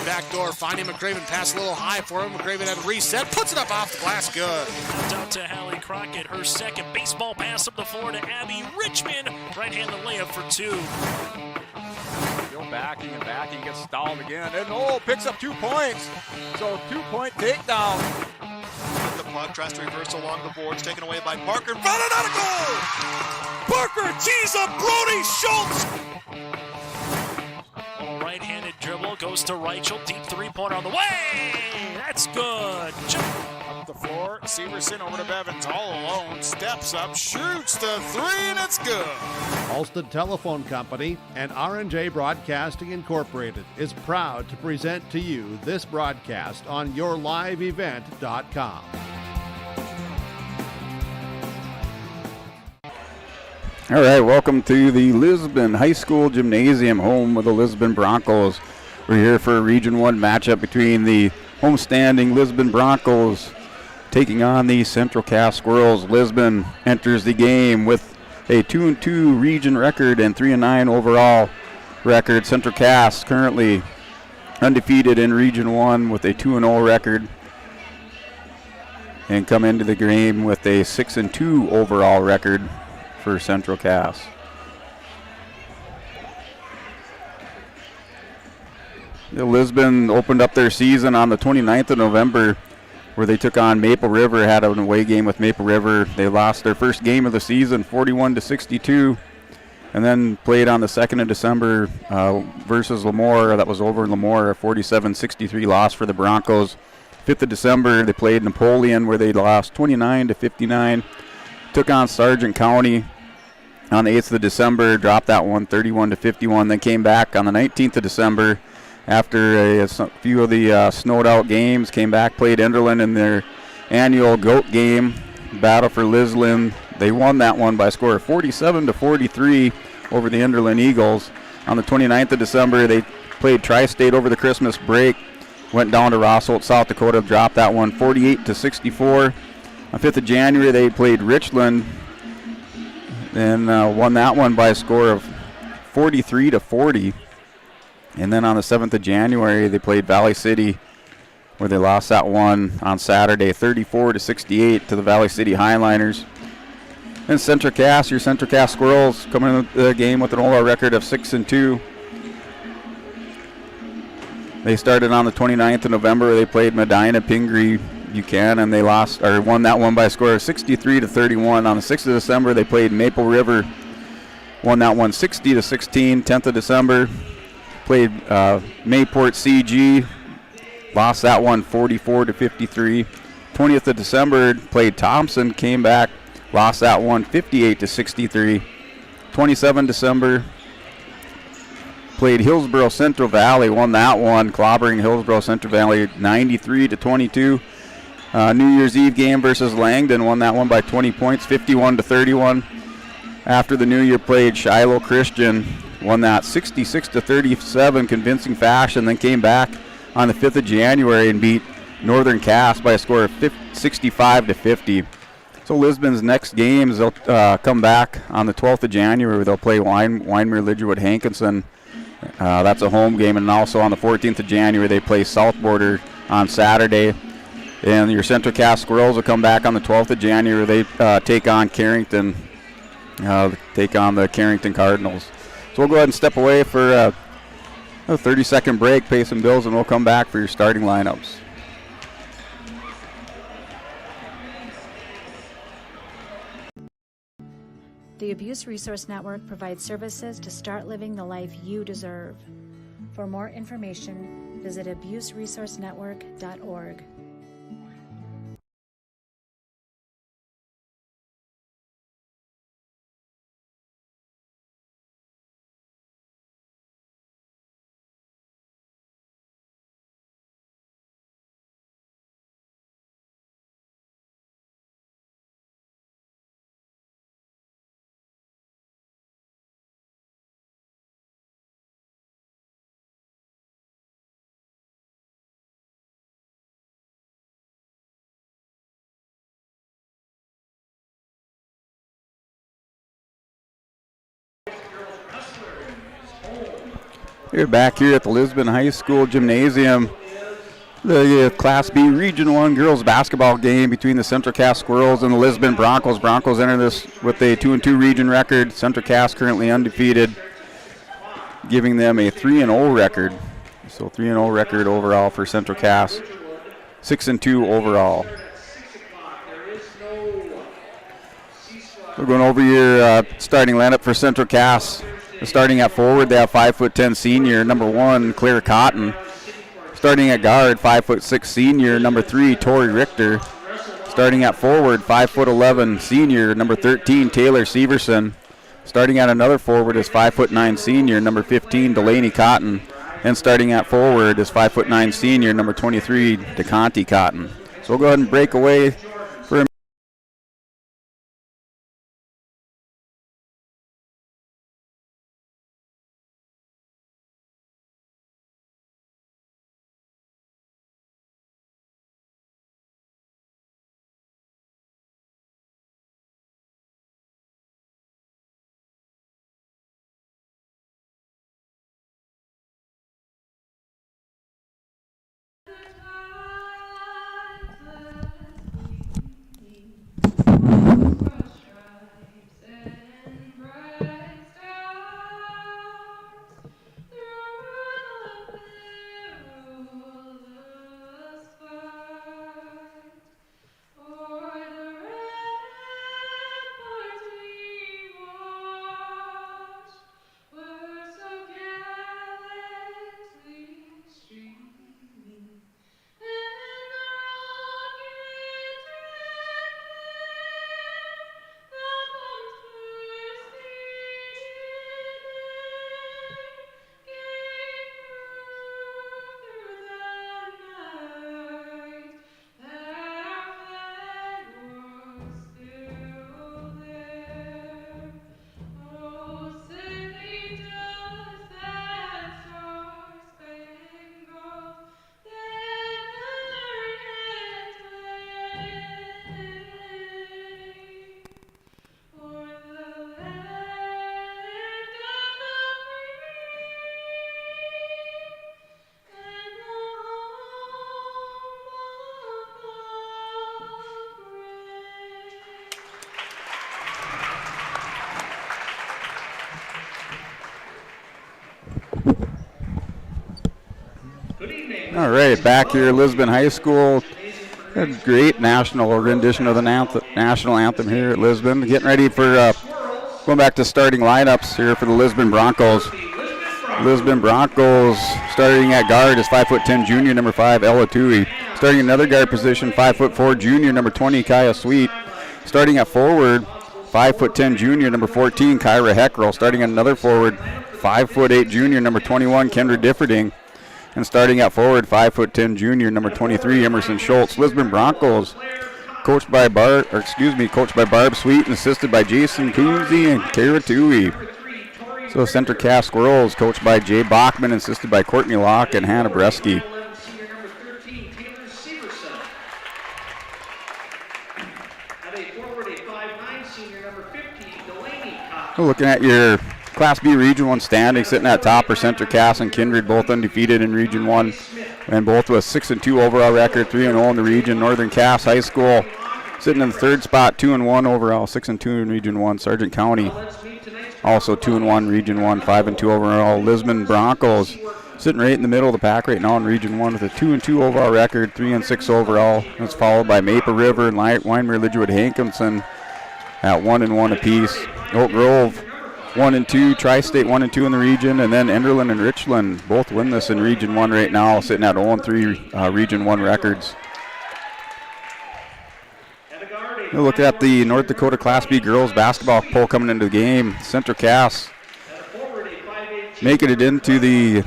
Backdoor finding McCraven, pass a little high for him. McCraven had reset, puts it up off the glass, good. Out to Hallie Crockett, her second baseball pass up the floor to Abby Richmond. Right-handed layup for two. Still backing and backing, gets stalled again, and picks up 2 points. So 2-point takedown. The puck tries to reverse along the boards, taken away by Parker. Running out of goal! Parker tees up Brody Schultz! Right-handed dribble goes to Reichel. Deep three-pointer on the way. That's good. Up the floor, Severson over to Bevins all alone. Steps up, shoots the three, and it's good. Ulster Telephone Company and R&J Broadcasting Incorporated is proud to present to you this broadcast on yourliveevent.com. All right, welcome to the Lisbon High School Gymnasium, home of the Lisbon Broncos. We're here for a Region 1 matchup between the homestanding Lisbon Broncos taking on the Central Cass Squirrels. Lisbon enters the game with a 2-2 region record and 3-9 overall record. Central Cass currently undefeated in Region 1 with a 2-0 record and come into the game with a 6-2 overall record for Central Cass. Lisbon opened up their season on the 29th of November where they took on Maple River, had an away game with Maple River. They lost their first game of the season 41-62 and then played on the 2nd of December versus Lemoore. That was over in Lemoore, a 47-63 loss for the Broncos. 5th of December they played Napoleon where they lost 29-59. Took on Sargent County on the 8th of December, dropped that one 31-51, then came back on the 19th of December after a few of the snowed out games, came back, played Enderlin in their annual GOAT game, Battle for Lisbon. They won that one by a score of 47-43 over the Enderlin Eagles. On the 29th of December, they played Tri-State over the Christmas break, went down to Rossholt, South Dakota, dropped that one 48-64. On 5th of January, they played Richland and won that one by a score of 43-40. And then on the 7th of January, they played Valley City, where they lost that one on Saturday, 34-68 to the Valley City Highliners. And Central Cass, your Central Cass Squirrels, coming into the game with an overall record of 6-2. They started on the 29th of November. They played Medina Pingree Buchanan. They won that one by a score of 63-31. On the 6th of December, they played Maple River, won that one 60-16. 10th of December, played Mayport CG, lost that one 44-53. 20th of December, played Thompson, came back, lost that one 58-63. 27th December, played Hillsborough Central Valley, won that one, clobbering Hillsborough Central Valley 93-22. New Year's Eve game versus Langdon, won that one by 20 points, 51-31. After the New Year, played Shiloh Christian, won that 66-37, convincing fashion, then came back on the 5th of January and beat Northern Cass by a score of 65-50. So Lisbon's next games, they'll come back on the 12th of January, where they'll play Winemere Lidgerwood Hankinson. That's a home game, and also on the 14th of January, they play South Border on Saturday. And your Central Cass Squirrels will come back on the 12th of January. They take on Carrington, take on the Carrington Cardinals. So we'll go ahead and step away for a 30-second break, pay some bills, and we'll come back for your starting lineups. The Abuse Resource Network provides services to start living the life you deserve. For more information, visit abuseresourcenetwork.org. We're back here at the Lisbon High School Gymnasium. The Class B Region 1 girls basketball game between the Central Cass Squirrels and the Lisbon Broncos. Broncos enter this with a 2-2 region record. Central Cass currently undefeated, giving them a 3-0 record. So 3-0 record overall for Central Cass. 6-2 overall. We're going over your starting lineup for Central Cass. Starting at forward, they have 5'10" senior, number 1, Claire Cotton. Starting at guard, 5'6" senior, number 3, Tori Richter. Starting at forward, 5'11" senior, number 13, Taylor Severson. Starting at another forward is 5'9" senior, number 15, Delaney Cotton. And starting at forward is 5'9" senior, number 23, DeConti Cotton. So we'll go ahead and break away for a All right, back here at Lisbon High School. A great national rendition of the national anthem here at Lisbon. Getting ready for going back to starting lineups here for the Lisbon Broncos. Lisbon Broncos starting at guard is 5'10" junior, number 5, Ella Tui. Starting another guard position, 5'4" junior, number 20, Kaya Sweet. Starting at forward, 5'10" junior, number 14, Kyra Heckrell. Starting another forward, 5'8" junior, number 21, Kendra Differding. And starting at forward, 5'10" junior, number 23, Emerson Schultz. Lisbon Broncos, coached by Barb Sweet and assisted by Jason Coonsey and Kara Tui. So Central Cass Squirrels, coached by Jay Bachman, assisted by Courtney Locke and Hannah Bresky. So looking at your Class B Region 1 standing, sitting at top are Central Cass and Kindred, both undefeated in Region 1, and both with 6-2 overall record, 3-0 in the region. Northern Cass High School sitting in the third spot, 2-1 overall, 6-2 in Region 1. Sargent County also 2-1 Region 1, 5-2 overall. Lisbon Broncos sitting right in the middle of the pack right now in Region 1 with a 2-2 overall record, 3-6 overall. It's followed by Maple River and Weimer Lidgewood Hankinson at 1-1 apiece. Oak Grove 1-2, Tri-State 1-2 in the region, and then Enderlin and Richland both winless in Region 1 right now, sitting at 0-3 Region 1 records. We'll look at the North Dakota Class B girls basketball poll coming into the game. Central Cass making it into the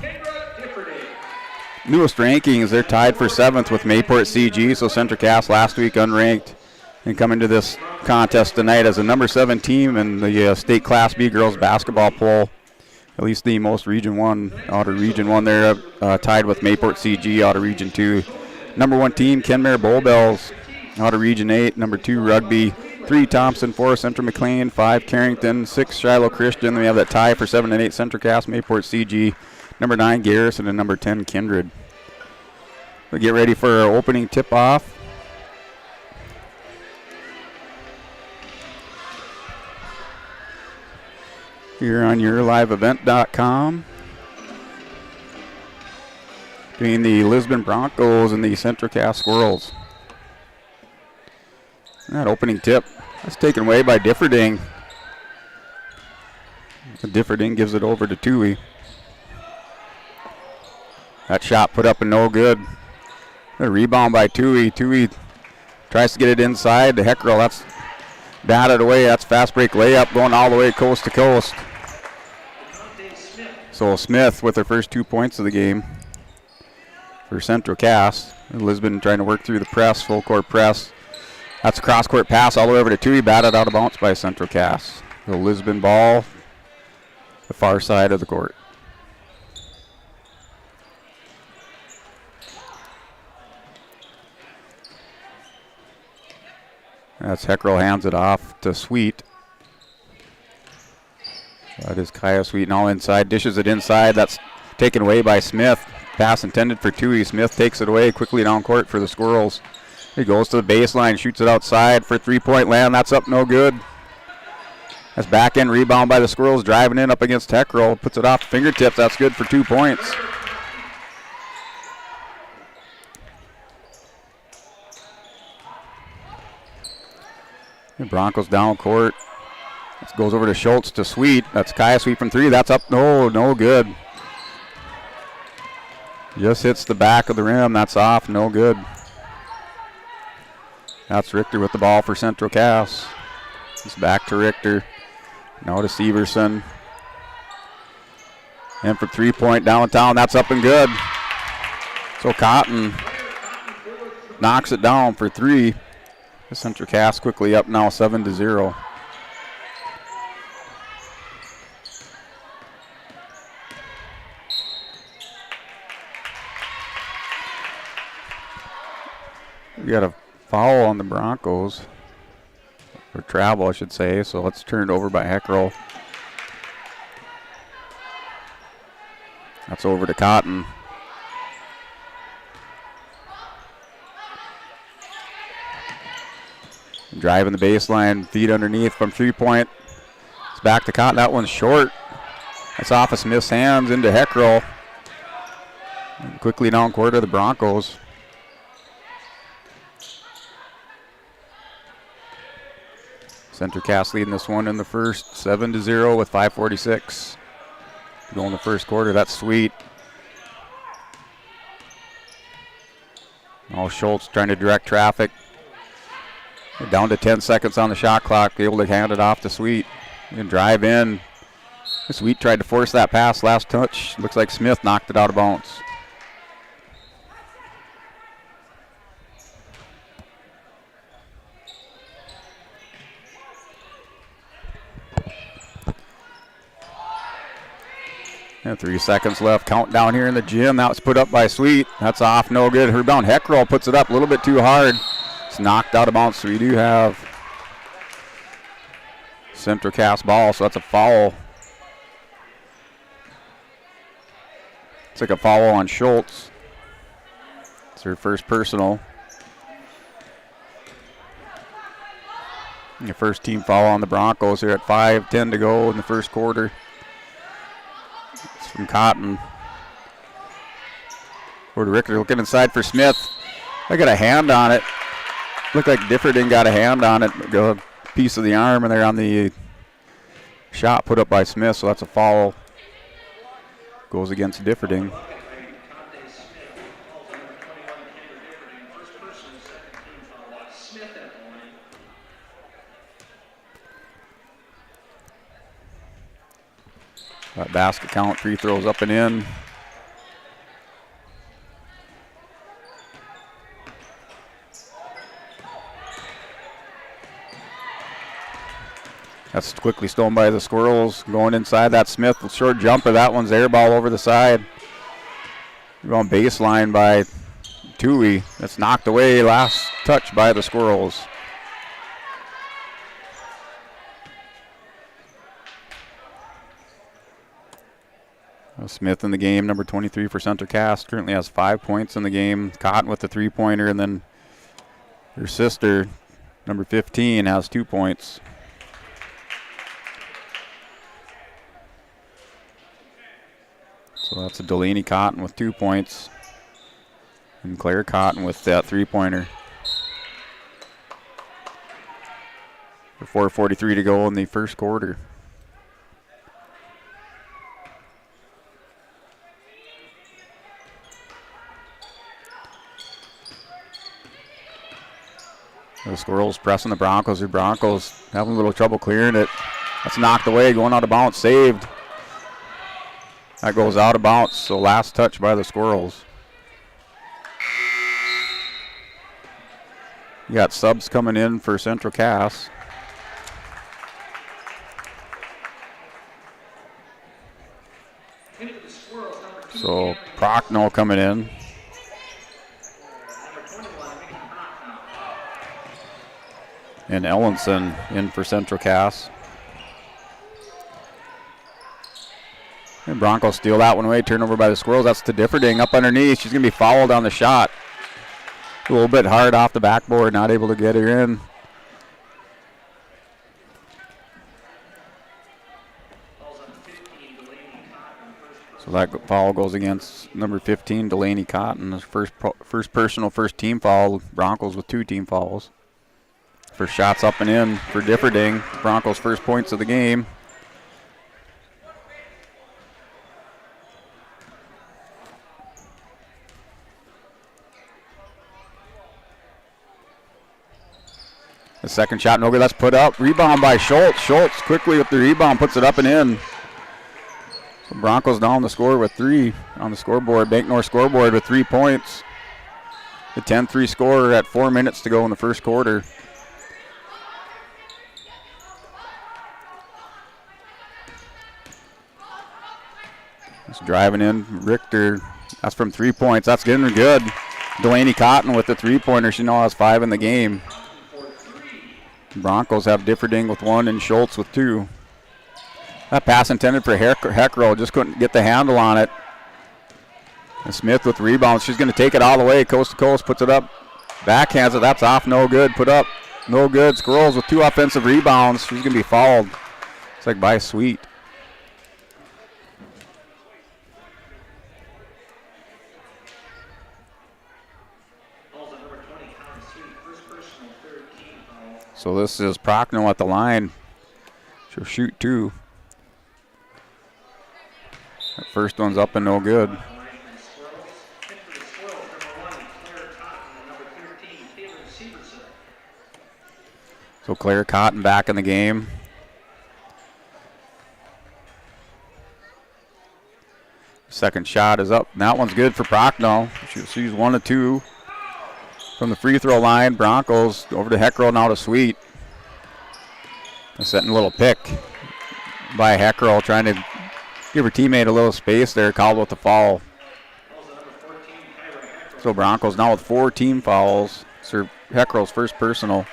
newest rankings. They're tied for 7th with Mayport CG, so Central Cass last week unranked and come into this contest tonight as a number 7 team in the state Class B girls basketball poll. At least the most Region 1 out of Region 1 there, tied with Mayport CG out of Region 2. Number 1 team, Kenmare Bullbells out of Region 8. Number 2, Rugby. 3, Thompson. 4, Central McLean. 5, Carrington. 6, Shiloh Christian. Then we have that tie for 7 and 8, Central Cass, Mayport CG. number 9 Garrison and number 10 Kindred. We'll get ready for our opening tip-off. Here on yourliveevent.com. Between the Lisbon Broncos and the Central Cass Squirrels. And that opening tip, that's taken away by Differding. Differding gives it over to Toohey. That shot put up and no good. A rebound by Toohey. Toohey tries to get it inside to Heckrell. That's batted away. That's fast break layup going all the way coast to coast. So Smith with her first 2 points of the game for Central Cass. Lisbon trying to work through the press, full court press. That's a cross court pass all the way over to Toohey, batted out of bounds by Central Cass. The Lisbon ball, the far side of the court. That's Heckrell hands it off to Sweet. That is Kaya Sweet now inside, dishes it inside. That's taken away by Smith. Pass intended for Toohey. Smith takes it away quickly down court for the Squirrels. He goes to the baseline, shoots it outside for three-point land. That's up no good. That's back end rebound by the Squirrels, driving in up against Heckrell. Puts it off the fingertips. That's good for 2 points. The Broncos down court. This goes over to Schultz to Sweet. That's Kaya Sweet from 3. That's up. No good. Just hits the back of the rim. That's off. No good. That's Richter with the ball for Central Cass. It's back to Richter. Now to Severson. And for 3-point downtown. That's up and good. So Cotton knocks it down for 3. Central Cass quickly up now 7-0. We got a foul on the Broncos, or travel I should say, so let's turn it over by Heckrell. That's over to Cotton. Driving the baseline, feet underneath from 3-point. It's back to Cotton. That one's short. That's off of Smith's hands into Heckrell. And quickly down court of the Broncos. Central Cass leading this one in the first, 7-0 with 5:46 to go in the first quarter. That's Sweet. Now Schultz trying to direct traffic. Down to 10 seconds on the shot clock. Able to hand it off to Sweet. And drive in. Sweet tried to force that pass. Last touch. Looks like Smith knocked it out of bounds. And 3 seconds left. Countdown here in the gym. That was put up by Sweet. That's off. No good. Rebound. Heckrell puts it up a little bit too hard. It's knocked out of bounds, so we do have Central Cass ball, so that's a foul. It's like a foul on Schultz. It's her first personal. And the first team foul on the Broncos here at 5:10 to go in the first quarter. It's from Cotton. Over to Richter, looking inside for Smith. I got a hand on it. Looked like Differding got a hand on it, a piece of the arm, and they're on the shot put up by Smith, so that's a foul. Goes against Differding. That basket count, free throws up and in. That's quickly stolen by the Squirrels. Going inside, that Smith, short jumper. That one's air ball over the side. Going baseline by Toohey. That's knocked away. Last touch by the Squirrels. Smith in the game, number 23 for Central Cass, currently has 5 points in the game. Cotton with the 3-pointer, and then her sister, number 15, has 2 points. So that's a Delaney Cotton with 2 points, and Claire Cotton with that 3-pointer. 4:43 to go in the first quarter. The Squirrels pressing the Broncos. The Broncos having a little trouble clearing it. That's knocked away, going out of bounds, saved. That goes out of bounds, so last touch by the Squirrels. You got subs coming in for Central Cass. So Prochnow coming in. And Ellenson in for Central Cass. And Broncos steal that one away. Turnover by the Squirrels. That's to Differding up underneath. She's going to be fouled on the shot. A little bit hard off the backboard. Not able to get her in. So that foul goes against number 15, Delaney Cotton. First personal, first team foul. Broncos with 2 team fouls. First shots up and in for Differding. Broncos' first points of the game. The second shot, no good. That's put up. Rebound by Schultz. Schultz quickly with the rebound, puts it up and in. So Broncos down the score with 3 on the scoreboard. Bank North scoreboard with 3 points. The 10-3 score at 4 minutes to go in the first quarter. Just driving in, Richter. That's from 3 points. That's getting good. Delaney Cotton with the 3-pointer. She now has 5 in the game. Broncos have Differding with 1 and Schultz with 2. That pass intended for Heckrow, just couldn't get the handle on it. And Smith with the rebound. She's going to take it all the way, coast to coast, puts it up, backhands it. That's off, no good. Put up, no good. Squirrels with 2 offensive rebounds. She's going to be fouled. It's like by Sweet. So this is Prochnow at the line. She'll shoot 2. That first one's up and no good. So Claire Cotton back in the game. Second shot is up. And that one's good for Prochnow. She's 1 of 2. From the free throw line, Broncos over to Heckrow, now to Sweet. Setting a little pick by Heckrow, trying to give her teammate a little space there, called with the foul. So Broncos now with 4 team fouls. It's Heckrow's first personal.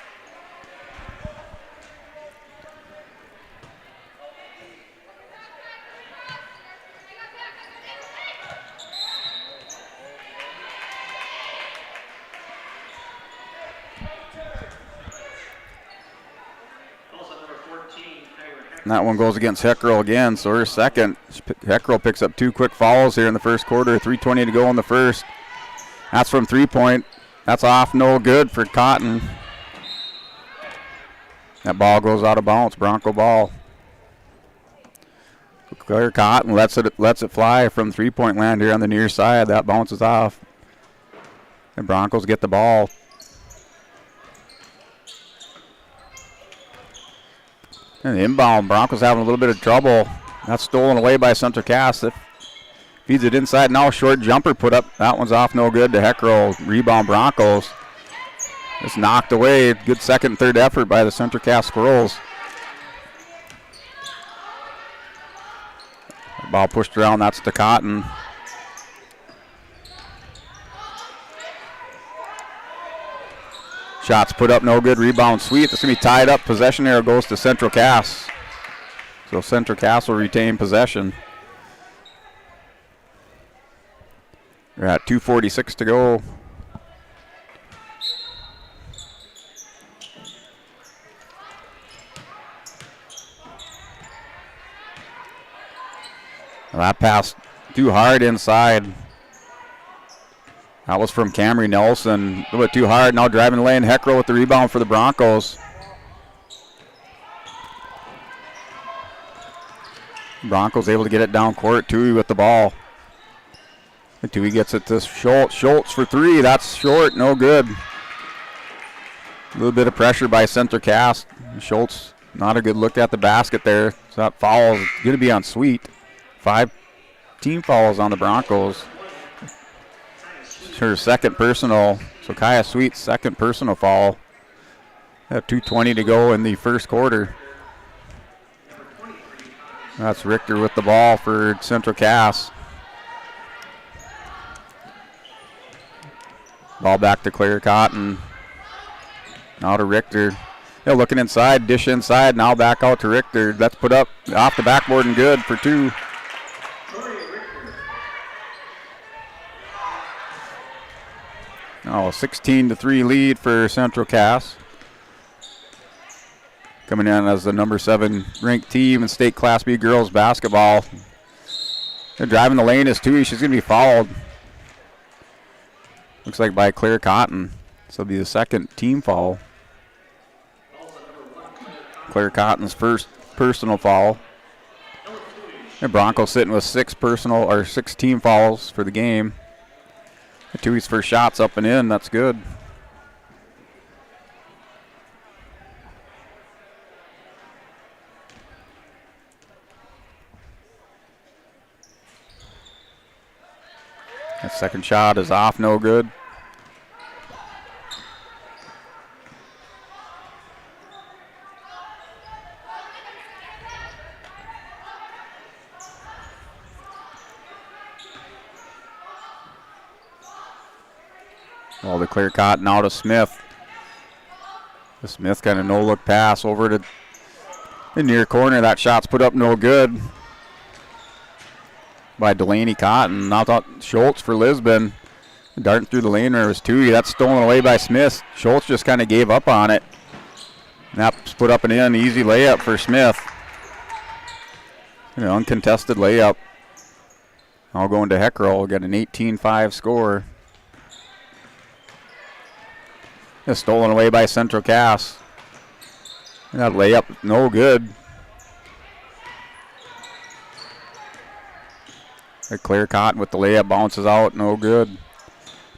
And that one goes against Heckrow again, so her second. Heckrow picks up 2 quick fouls here in the first quarter. 3:20 to go in the first. That's from 3-point. That's off, no good for Cotton. That ball goes out of bounds, Bronco ball. Claire Cotton lets it fly from 3-point land here on the near side. That bounces off. The Broncos get the ball. And the inbound, Broncos having a little bit of trouble. That's stolen away by Central Cass. Feeds it inside now. Short jumper put up. That one's off, no good to Heckrow. Rebound Broncos. It's knocked away. Good second and third effort by the Central Cass Squirrels. Ball pushed around. That's to Cotton. Shots put up, no good. Rebound Sweet. It's going to be tied up. Possession arrow goes to Central Cass. So Central Cass will retain possession. We're at 2:46 to go. Well, that pass too hard inside. That was from Camry Nelson. A little bit too hard. Now driving the lane. Heckrell with the rebound for the Broncos. Broncos able to get it down court. Tui with the ball. Tui gets it to Schultz. Schultz for three. That's short. No good. A little bit of pressure by Center Cast. Schultz, not a good look at the basket there. So that foul is going to be on Sweet. 5 team fouls on the Broncos. It's her second personal. So Kaya Sweet's second personal foul. 2:20 to go in the first quarter. That's Richter with the ball for Central Cass. Ball back to Claire Cotton. Now to Richter. Yeah, looking inside, dish inside, now back out to Richter. That's put up off the backboard and good for 2. Oh, 16-3 lead for Central Cass. Coming in as the number 7 ranked team in state Class B girls basketball. They're driving the lane is Tui. She's going to be fouled. Looks like by Claire Cotton. So it'll be the second team foul. Claire Cotton's first personal foul. The Broncos sitting with 6 team fouls for the game. Tui's first shot's up and in. That's good. That second shot is off, no good. Well, the clear Cotton out of Smith. The Smith kind of no-look pass over to the near corner. That shot's put up no good by Delaney Cotton. Now thought Schultz for Lisbon. Darting through the lane there was Tui. That's stolen away by Smith. Schultz just kind of gave up on it. That's put up and in. Easy layup for Smith. An uncontested layup. Now going to Heckrell. Got an 18-5 score. Just stolen away by Central Cass. That layup, no good. Claire Cotton with the layup bounces out, no good.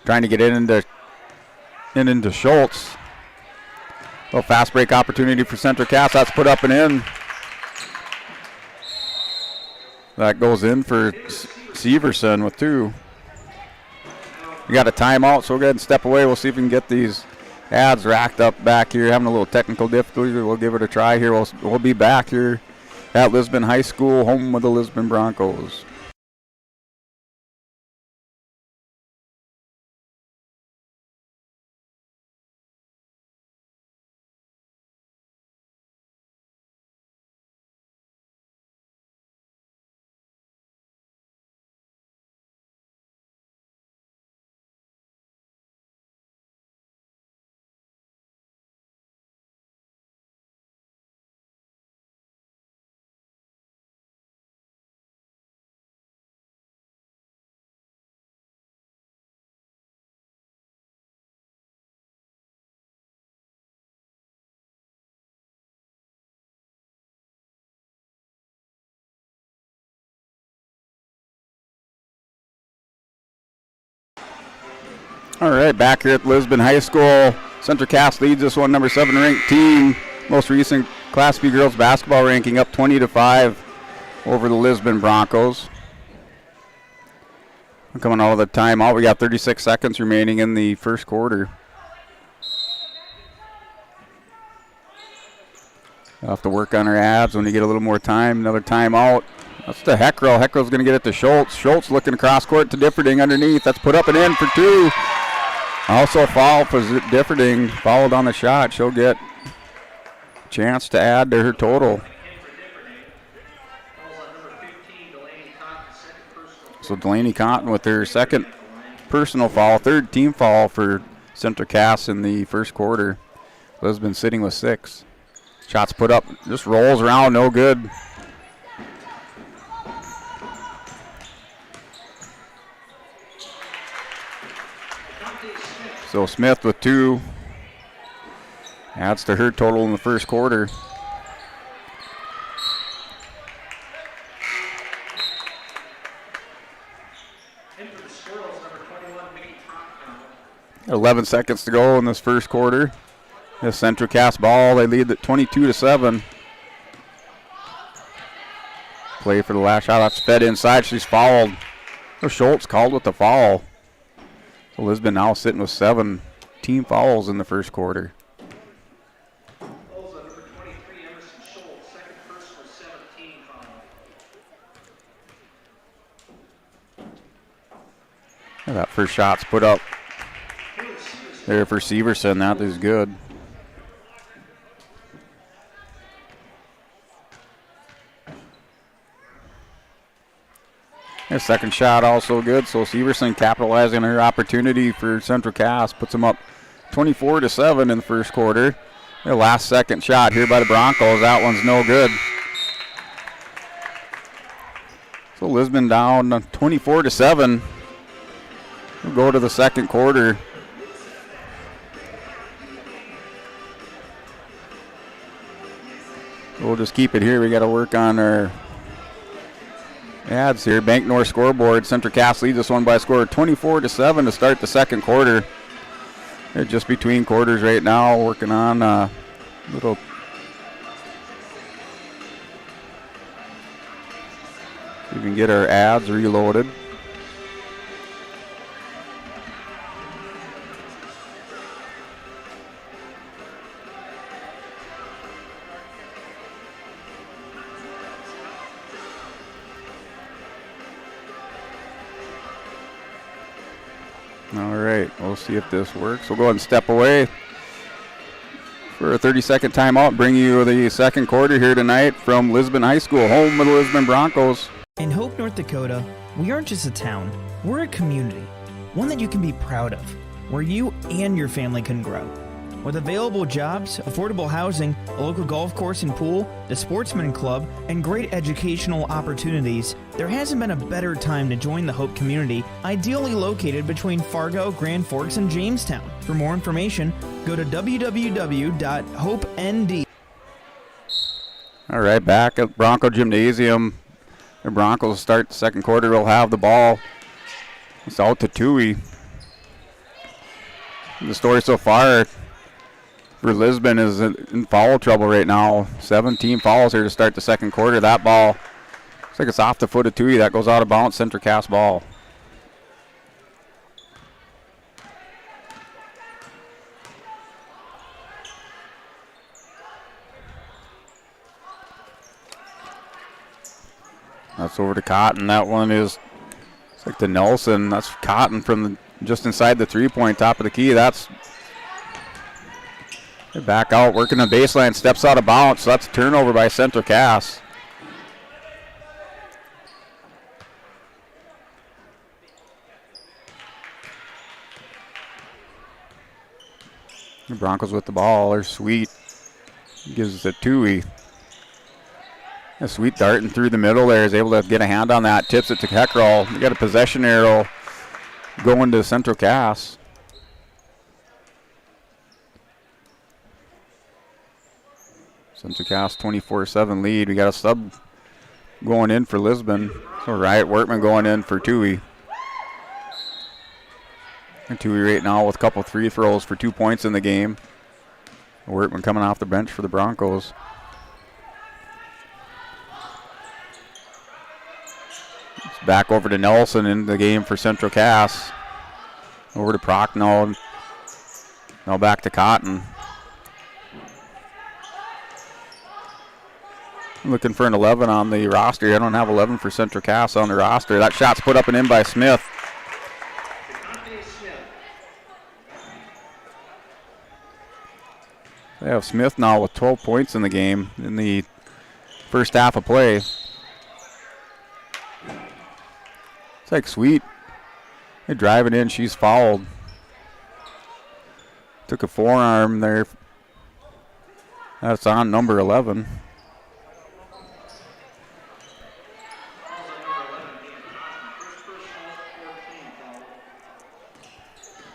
Trying to get into Schultz. Little fast break opportunity for Central Cass. That's put up and in. That goes in for Severson with 2. We got a timeout, so we'll go ahead and step away. We'll see if we can get these ads racked up back here. Having a little technical difficulty. We'll give it a try here. We'll be back here at Lisbon High School, home of the Lisbon Broncos. All right, back here at Lisbon High School. Central Cass leads this one, number 7 ranked team. Most recent Class B girls basketball ranking up 20-5 over the Lisbon Broncos. Coming out of the timeout, we got 36 seconds remaining in the first quarter. We'll have to work on our abs when we get a little more time. Another timeout. That's to Heckrell. Heckrell's going to get it to Schultz. Schultz looking across court to Differding underneath. That's put up and in for 2. Also a foul for Differding. Fouled on the shot. She'll get a chance to add to her total. So Delaney Cotton with her second personal foul, third team foul for Central Cass in the first quarter. Lisbon sitting with 6. Shots put up, just rolls around, no good. So Smith with 2. Adds to her total in the first quarter. Into the Squirrels, number 21, Mickey Trotman. 11 seconds to go in this first quarter. This Central Cass ball, they lead at 22-7. Play for the last shot. That's fed inside. She's fouled. So Schultz called with the foul. So Lisbon now sitting with 7 team fouls in the first quarter. Fouls on number 23, Emerson Schultz, second personal, 17 foul. Yeah, that first shot's put up there for Severson. That is good. His second shot also good, so Severson capitalizing on her opportunity for Central Cass. Puts them up 24-7 in the first quarter. Their last second shot here by the Broncos. That one's no good. So Lisbon down 24-7. We'll go to the second quarter. We'll just keep it here. We got to work on our ads here. Bank North scoreboard. Central Cass leads this one by a score of 24-7 to start the second quarter. They're just between quarters right now, working on a little. We can get our ads reloaded. All right, we'll see if this works. We'll go ahead and step away for a 30-second timeout. Bring you the second quarter here tonight from Lisbon High School, home of the Lisbon Broncos. In Hope, North Dakota, we aren't just a town, we're a community, one that you can be proud of, where you and your family can grow. With available jobs, affordable housing, a local golf course and pool, the Sportsman Club, and great educational opportunities, there hasn't been a better time to join the Hope community, ideally located between Fargo, Grand Forks, and Jamestown. For more information, go to www.hopeND. All right, back at Bronco Gymnasium. The Broncos start the second quarter. Will have the ball. It's out to Tui. The story so far for Lisbon is in foul trouble right now. 17 fouls here to start the second quarter. That ball looks like it's off the foot of Tui. That goes out of bounds. Central Cass ball. That's over to Cotton. That one is, it's like to Nelson. That's Cotton from just inside the three-point, top of the key. That's back out, working the baseline, steps out of bounds. So that's a turnover by Central Cass. The Broncos with the ball. They're Sweet. Gives it to Tui. A Sweet darting through the middle there, is able to get a hand on that, tips it to Heckrell. We got a possession arrow going to Central Cass. Central Cass 24-7 lead. We got a sub going in for Lisbon. So Riot Workman going in for Tui. And Tui right now with a couple free throws for 2 points in the game. Workman coming off the bench for the Broncos. Back over to Nelson in the game for Central Cass. Over to Prochnow. Now back to Cotton. Looking for an 11 on the roster. I don't have 11 for Central Cass on the roster. That shot's put up and in by Smith. They have Smith now with 12 points in the game in the first half of play. Like Sweet They're driving in. She's fouled. Took a forearm there. That's on number 11.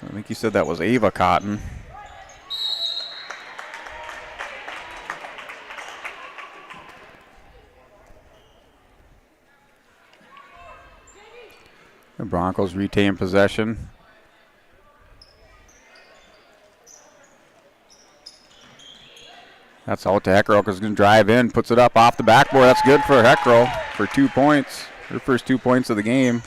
I think you said that was Ava Cotton. The Broncos retain possession. That's out to Heckrell because he's going to drive in, puts it up off the backboard. That's good for Heckrell for 2 points. Her first 2 points of the game.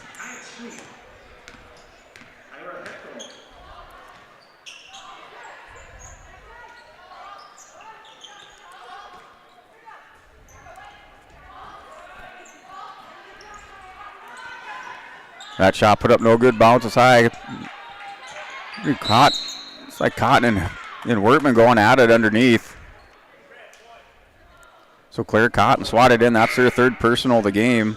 That shot put up no good, bounces high. It's like Cotton and Wortman going at it underneath. So Claire Cotton swatted in. That's her third personal of the game.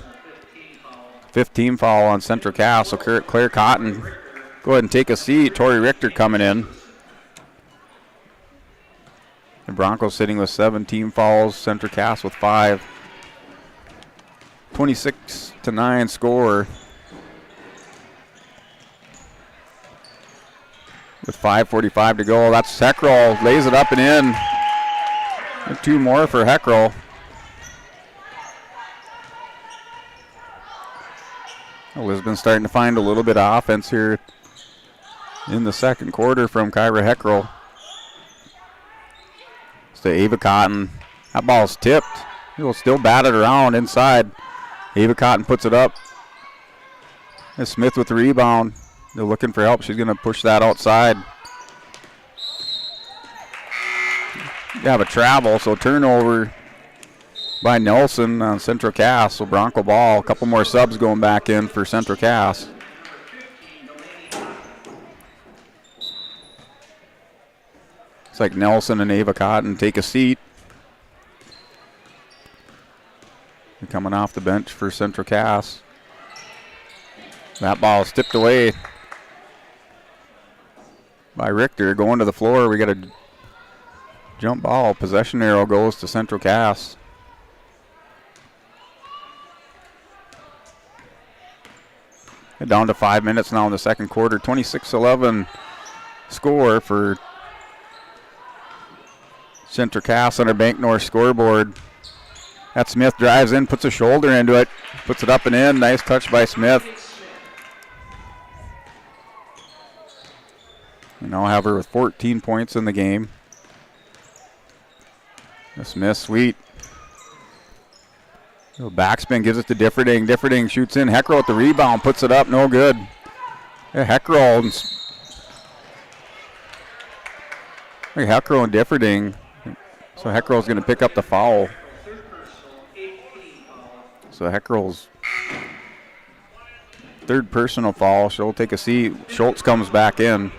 15 foul on Central Cass. So Claire Cotton, go ahead and take a seat. Tori Richter coming in. The Broncos sitting with 17 fouls. Central Cass with 5. 26-9 score. With 5:45 to go. That's Heckrell. Lays it up and in. And 2 more for Heckrell. Lisbon starting to find a little bit of offense here in the second quarter from Kyra Heckrell. It's to Ava Cotton. That ball's tipped. He'll still bat it around inside. Ava Cotton puts it up. And Smith with the rebound. They're looking for help. She's going to push that outside. You have a travel, so turnover by Nelson on Central Cass. So Bronco ball. A couple more subs going back in for Central Cass. It's like Nelson and Ava Cotton take a seat. They're coming off the bench for Central Cass. That ball is tipped away by Richter. Going to the floor. We got a jump ball. Possession arrow goes to Central Cass. Down to 5 minutes now in the second quarter. 26-11 score for Central Cass on our Bank North scoreboard. That Smith drives in, puts a shoulder into it, puts it up and in. Nice touch by Smith. We now have her with 14 points in the game. Smith, sweet. Backspin gives it to Differding. Differding shoots in. Heckrell with the rebound, puts it up, no good. Yeah, Heckrell and Differding. So Heckrell's going to pick up the foul. So Heckrell's third personal foul. She'll take a seat. Schultz comes back in.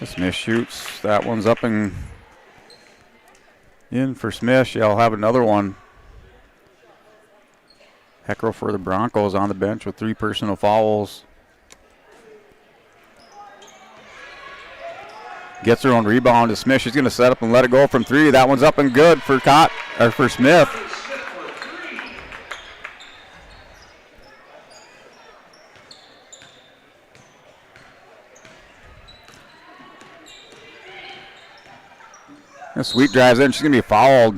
Smith shoots. That one's up and in for Smith. She'll have another one. Heckrell for the Broncos on the bench with 3 personal fouls. Gets her own rebound to Smith. She's going to set up and let it go from 3. That one's up and good for Smith. And Sweet drives in. She's going to be fouled.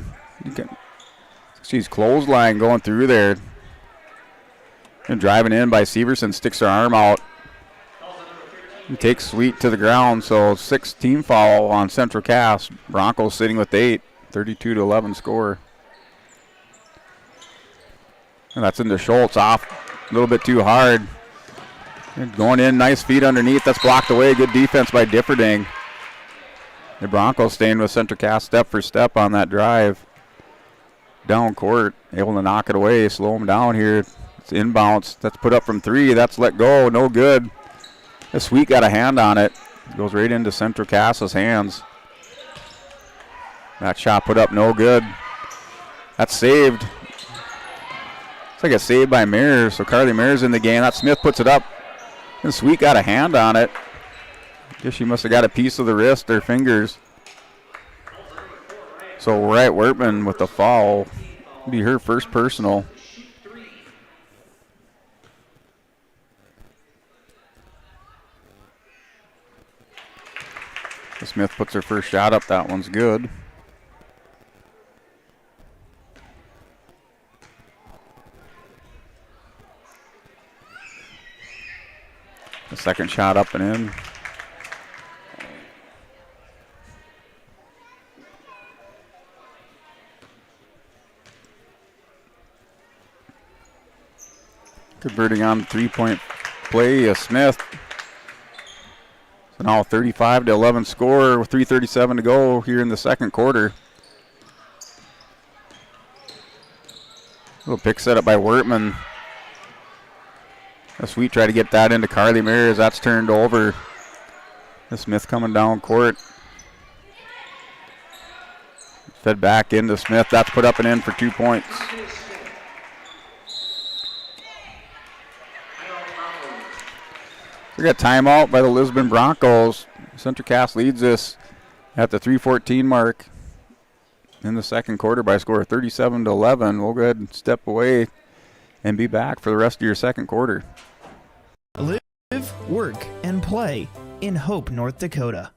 She's clothesline going through there. And driving in by Severson. Sticks her arm out. And takes Sweet to the ground. So 6-team foul on Central Cass. Broncos sitting with 8. 32-11 score. And that's into Schultz. Off a little bit too hard. And going in. Nice feet underneath. That's blocked away. Good defense by Differding. The Broncos staying with Central Cass step for step on that drive. Down court, able to knock it away, slow them down here. It's inbounds. That's put up from 3. That's let go, no good. The Sweet got a hand on it. It goes right into Central Cass's hands. That shot put up no good. That's saved. It's like a save by Mears. So Carly Mears in the game. That Smith puts it up. And Sweet got a hand on it. Guess she must have got a piece of the wrist or fingers. So Wright Wertman with the foul. Be her first personal. Smith puts her first shot up. That one's good. The second shot up and in. Converting on three-point play, Smith. So now 35-11 score with 3:37 to go here in the second quarter. Little pick set up by Wertman. A Sweet try to get that into Carly Mears. That's turned over. The Smith coming down court. Fed back into Smith. That's put up and in for 2 points. We got timeout by the Lisbon Broncos. Central Cass leads this at the 3:14 mark in the second quarter by a score of 37-11. We'll go ahead and step away and be back for the rest of your second quarter. Live, work, and play in Hope, North Dakota.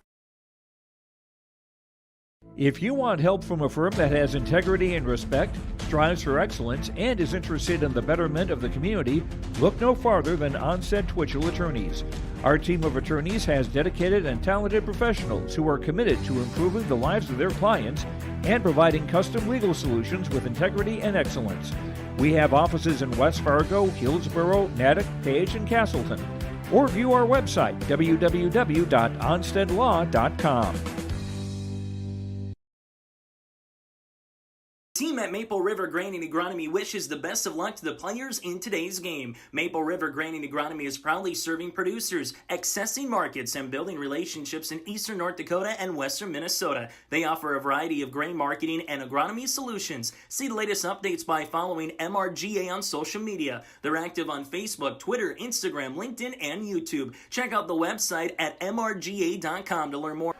If you want help from a firm that has integrity and respect, strives for excellence, and is interested in the betterment of the community, look no farther than Onstead Twitchell Attorneys. Our team of attorneys has dedicated and talented professionals who are committed to improving the lives of their clients and providing custom legal solutions with integrity and excellence. We have offices in West Fargo, Hillsborough, Natick, Page, and Castleton. Or view our website, www.onsteadlaw.com. Team at Maple River Grain and Agronomy wishes the best of luck to the players in today's game. Maple River Grain and Agronomy is proudly serving producers, accessing markets, and building relationships in eastern North Dakota and western Minnesota. They offer a variety of grain marketing and agronomy solutions. See the latest updates by following MRGA on social media. They're active on Facebook, Twitter, Instagram, LinkedIn, and YouTube. Check out the website at mrga.com to learn more.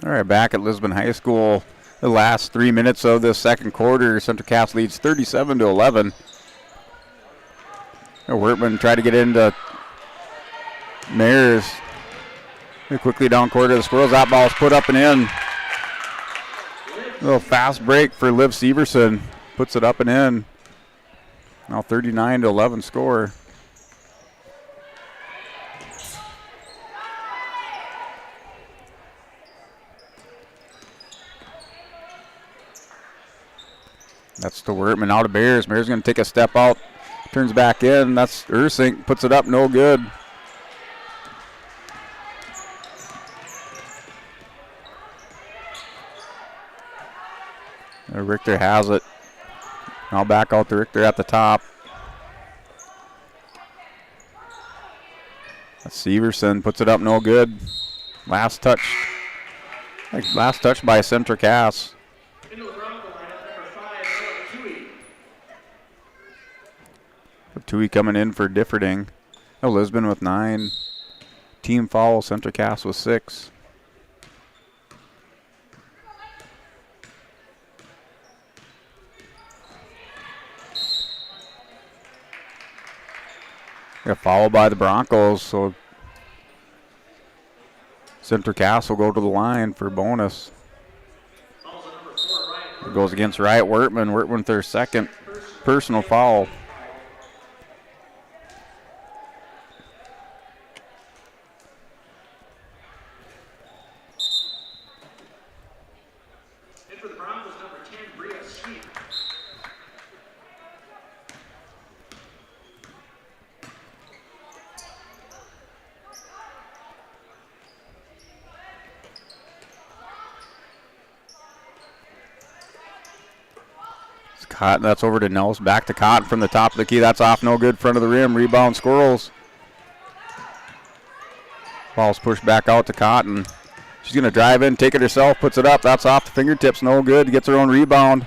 All right, back at Lisbon High School. The last 3 minutes of the second quarter, Central Cass leads 37-11. Wertman tried to get into Mears. Quickly down court to the Squirrels. That ball's put up and in. A little fast break for Liv Severson. Puts it up and in. Now 39-11 score. That's to Wertman, out of Bears. Bears going to take a step out, turns back in. That's Ursink, puts it up, no good. Richter has it. Now back out to Richter at the top. That's Severson, puts it up, no good. Last touch by Central Cass. Tui coming in for Differding. Lisbon with 9. Team foul, Central Cass with 6. Got fouled by the Broncos, so Central Cass will go to the line for bonus. It goes against Wright Wertman. Wertman with their second personal foul. Cotton, that's over to Nels. Back to Cotton from the top of the key. That's off, no good. Front of the rim. Rebound, Squirrels. Ball's pushed back out to Cotton. She's going to drive in, take it herself, puts it up. That's off the fingertips, no good. Gets her own rebound.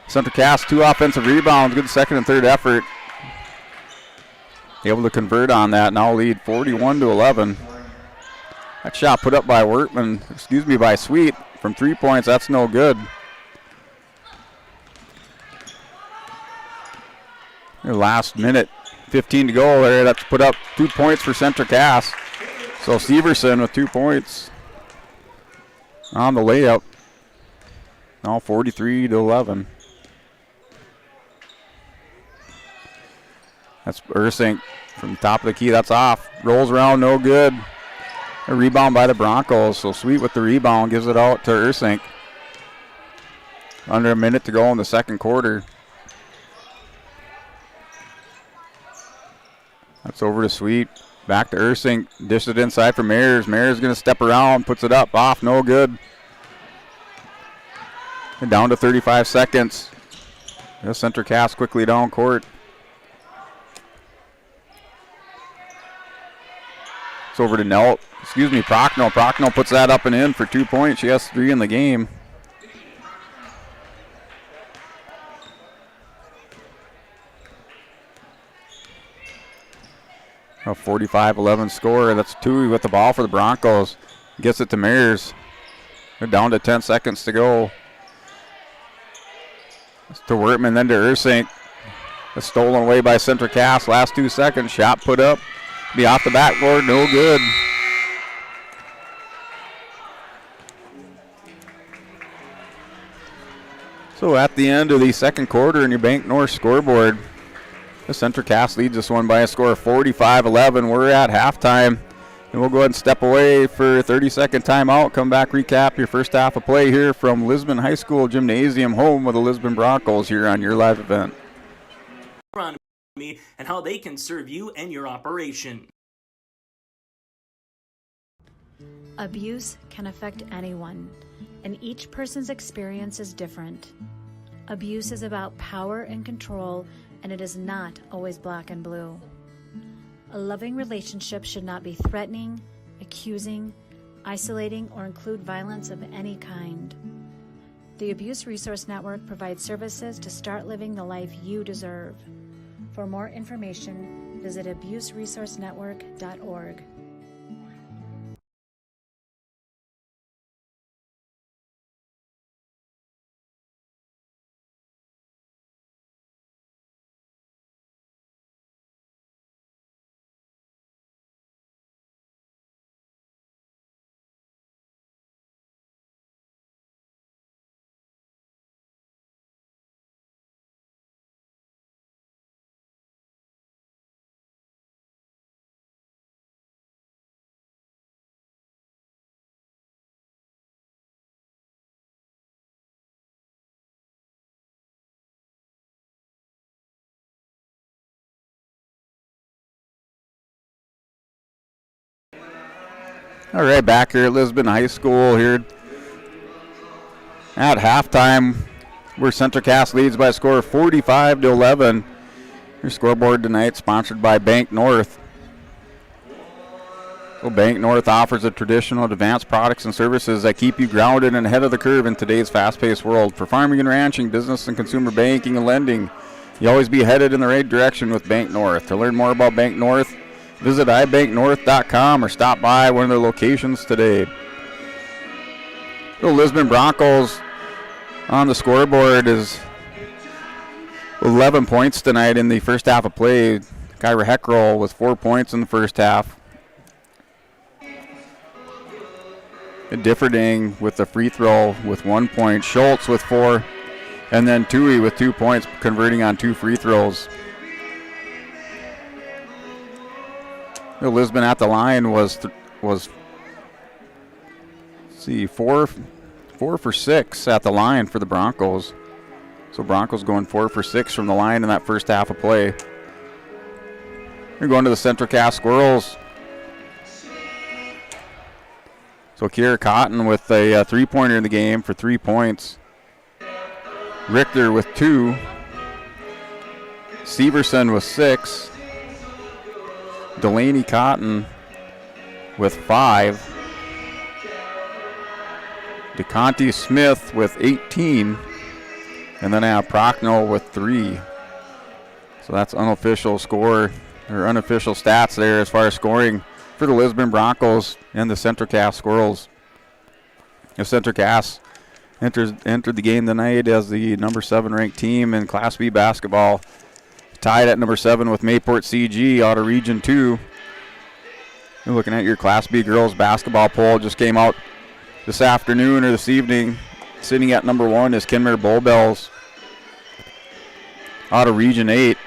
Central Cass, 2 offensive rebounds. Good second and third effort. Able to convert on that. Now lead 41-11. That shot put up by by Sweet from 3 points. That's no good. Their last minute, 15 to go there. That's put up 2 points for Central Cass. So Severson with 2 points on the layup. Now 43-11. That's Ursink from the top of the key. That's off. Rolls around, no good. A rebound by the Broncos. So Sweet with the rebound gives it out to Ursink. Under a minute to go in the second quarter. That's over to Sweet. Back to Ursink. Dish it inside for Mayers. Mayers going to step around. Puts it up. Off. No good. And down to 35 seconds. Central Cass quickly down court. It's over to Prochnow. Prochnow puts that up and in for 2 points. She has 3 in the game. A 45-11 score. That's Tui with the ball for the Broncos. Gets it to Mayers. They're down to 10 seconds to go. It's to Wertman, then to Ursink. It's stolen away by Central Cass. Last 2 seconds. Shot put up. Be off the backboard. No good. So at the end of the second quarter in your Bank North scoreboard, the Central Cass leads this one by a score of 45-11. We're at halftime, and we'll go ahead and step away for a 30-second timeout. Come back, recap your first half of play here from Lisbon High School Gymnasium, home of the Lisbon Broncos here on your live event. And how they can serve you and your operation. Abuse can affect anyone, and each person's experience is different. Abuse is about power and control, and it is not always black and blue. A loving relationship should not be threatening, accusing, isolating, or include violence of any kind. The Abuse Resource Network provides services to start living the life you deserve. For more information, visit abuseresourcenetwork.org. All right, back here at Lisbon High School here at halftime, where Central Cass leads by a score of 45-11. Your scoreboard tonight sponsored by Bank North. So Bank North offers a traditional advanced products and services that keep you grounded and ahead of the curve in today's fast-paced world. For farming and ranching, business and consumer banking and lending, you always be headed in the right direction with Bank North. To learn more about Bank North, visit ibanknorth.com or stop by one of their locations today. The Lisbon Broncos on the scoreboard is 11 points tonight in the first half of play. Kyra Heckroll with 4 points in the first half. Differding with the free throw with 1 point. Schultz with 4. And then Tui with 2 points, converting on 2 free throws. Lisbon at the line was 4 for 6 at the line for the Broncos. So Broncos going 4 for 6 from the line in that first half of play. We're going to the Central Cass Squirrels. So Kiera Cotton with a three-pointer in the game for 3 points. Richter with 2. Severson with 6. Delaney Cotton with 5. DeConte Smith with 18. And then I have Prochnow with 3. So that's unofficial score, or unofficial stats there as far as scoring for the Lisbon Broncos and the Central Cass Squirrels. The Central Cass entered the game tonight as the number 7 ranked team in Class B basketball, tied at number 7 with Mayport CG out of Region 2. You're looking at your Class B girls basketball poll, just came out this afternoon or this evening. Sitting at number 1 is Kenmare Bull Bells out of Region 8.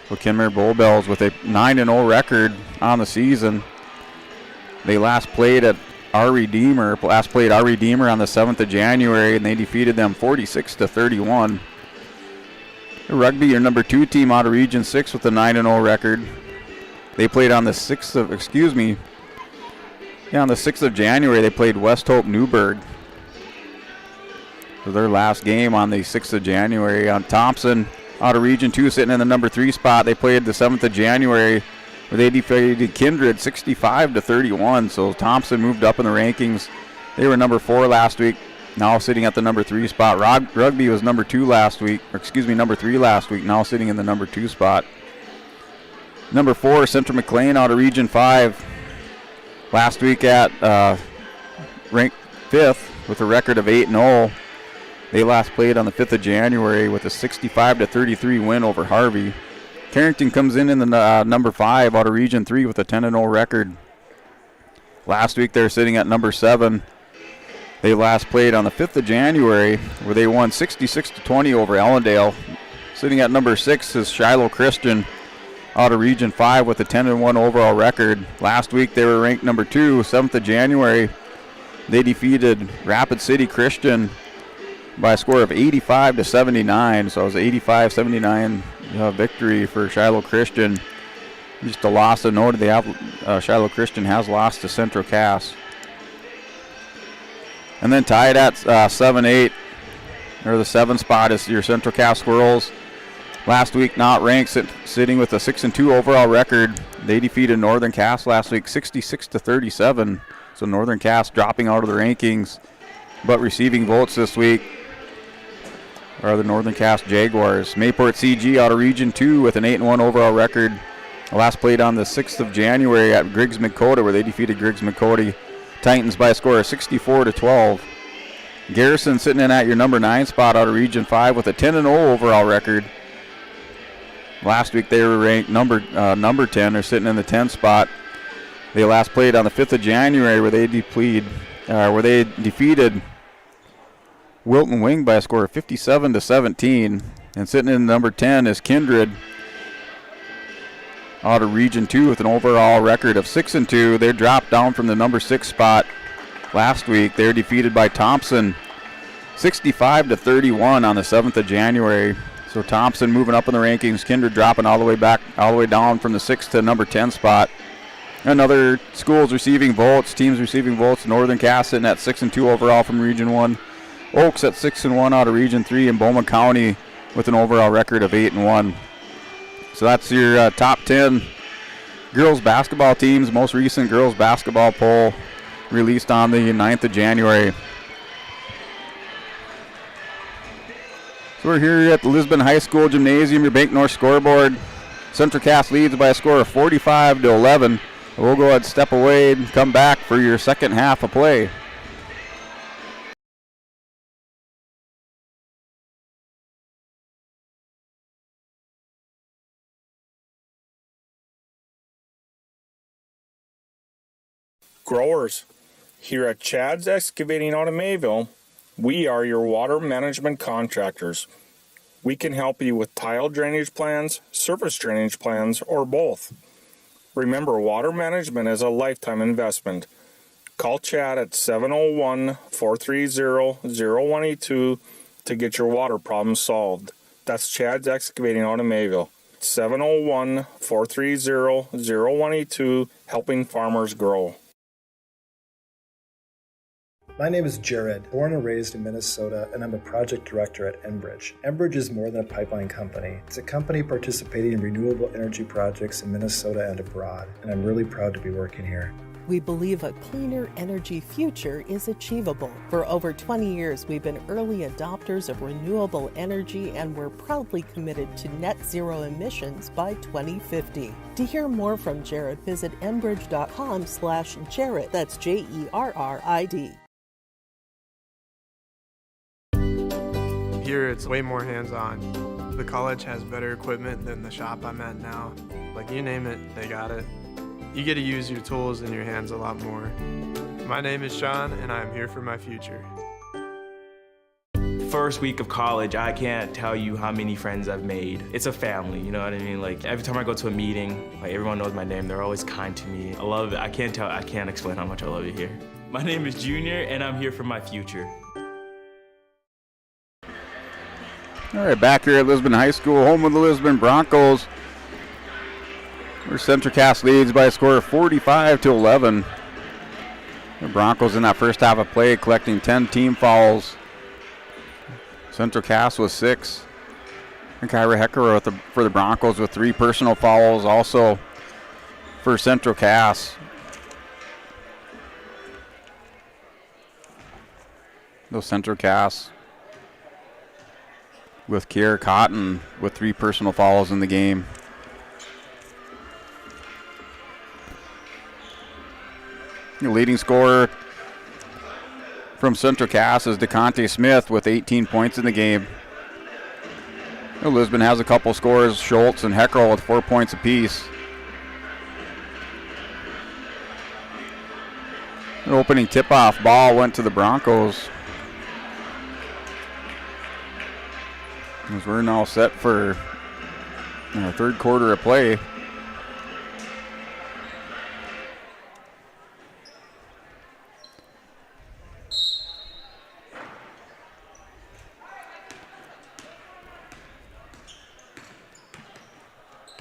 So Kenmare Bull Bells with a 9-0 record on the season. They last played our Redeemer on the 7th of January, and they defeated them 46-31. The Rugby, your number 2 team out of Region 6 with a 9-0 record. They played on the 6th of January, they played West Hope Newburgh. So their last game on the 6th of January. On Thompson, out of Region 2, sitting in the number 3 spot. They played the 7th of January, where they defeated Kindred 65-31. So Thompson moved up in the rankings. They were number 4 last week, now sitting at the number 3 spot. Rugby was number 3 last week, now sitting in the number 2 spot. Number 4, Central McLean out of Region 5. Last week at ranked 5th with a record of 8-0. They last played on the 5th of January with a 65-33 win over Harvey. Carrington comes in the number 5 out of Region 3 with a 10-0 record. Last week they're sitting at number 7. They last played on the 5th of January where they won 66-20 over Ellendale. Sitting at number 6 is Shiloh Christian out of Region 5 with a 10-1 overall record. Last week they were ranked number 2, 7th of January. They defeated Rapid City Christian by a score of 85-79. So it was an 85-79 victory for Shiloh Christian. Just a loss to note. Shiloh Christian has lost to Central Cass. And then tied at 7-8, or the 7 spot, is your Central Cass Squirrels. Last week not ranked, sitting with a 6-2 overall record. They defeated Northern Cass last week 66-37. So Northern Cass dropping out of the rankings, but receiving votes this week are the Northern Cass Jaguars. Mayport CG out of Region 2 with an 8-1 overall record. Last played on the 6th of January at Griggs McCota, where they defeated Griggs McCota Titans by a score of 64-12. Garrison sitting in at your number 9 spot out of Region 5 with a 10-0 overall record. Last week they were ranked number 10. They're sitting in the 10th spot. They last played on the 5th of January where they defeated Wilton Wing by a score of 57-17. And sitting in number 10 is Kindred out of Region 2 with an overall record of 6-2. They dropped down from the number 6 spot last week. They're defeated by Thompson 65-31 on the 7th of January. So Thompson moving up in the rankings, Kindred dropping all the way down from the 6th to number 10 spot. And other schools receiving votes, teams receiving votes, Northern Cass sitting at 6-2 overall from Region 1. Oaks at 6-1 out of Region 3, and Bowman County with an overall record of 8-1. So that's your top 10 girls basketball teams, most recent girls basketball poll released on the 9th of January. So we're here at the Lisbon High School Gymnasium, your Bank North scoreboard. Central Cass leads by a score of 45-11. We'll go ahead and step away and come back for your second half of play. Growers, here at Chad's Excavating out of Mayville, we are your water management contractors. We can help you with tile drainage plans, surface drainage plans, or both. Remember, water management is a lifetime investment. Call Chad at 701-430-0182 to get your water problems solved. That's Chad's Excavating out of Mayville. 701-430-0182, helping farmers grow. My name is Jared, born and raised in Minnesota, and I'm a project director at Enbridge. Enbridge is more than a pipeline company. It's a company participating in renewable energy projects in Minnesota and abroad, and I'm really proud to be working here. We believe a cleaner energy future is achievable. For over 20 years, we've been early adopters of renewable energy, and we're proudly committed to net zero emissions by 2050. To hear more from Jared, visit enbridge.com/Jared. That's Jerrid. Here it's way more hands-on. The college has better equipment than the shop I'm at now. Like, you name it, they got it. You get to use your tools and your hands a lot more. My name is Sean, and I'm here for my future. First week of college, I can't tell you how many friends I've made. It's a family, you know what I mean? Like, every time I go to a meeting, like, everyone knows my name. They're always kind to me. I love it. I can't explain how much I love it here. My name is Junior, and I'm here for my future. All right, back here at Lisbon High School, home of the Lisbon Broncos, where Central Cass leads by a score of 45-11. The Broncos in that first half of play collecting 10 team fouls. Central Cass was 6. And Kyra Hecker for the Broncos with 3 personal fouls also for Central Cass. Those Central Cass with Kier Cotton with 3 personal fouls in the game. The leading scorer from Central Cass is DeConte Smith with 18 points in the game. Lisbon has a couple scores, Schultz and Heckrell with 4 points apiece. The opening tip-off ball went to the Broncos. As we're now set for our third quarter of play.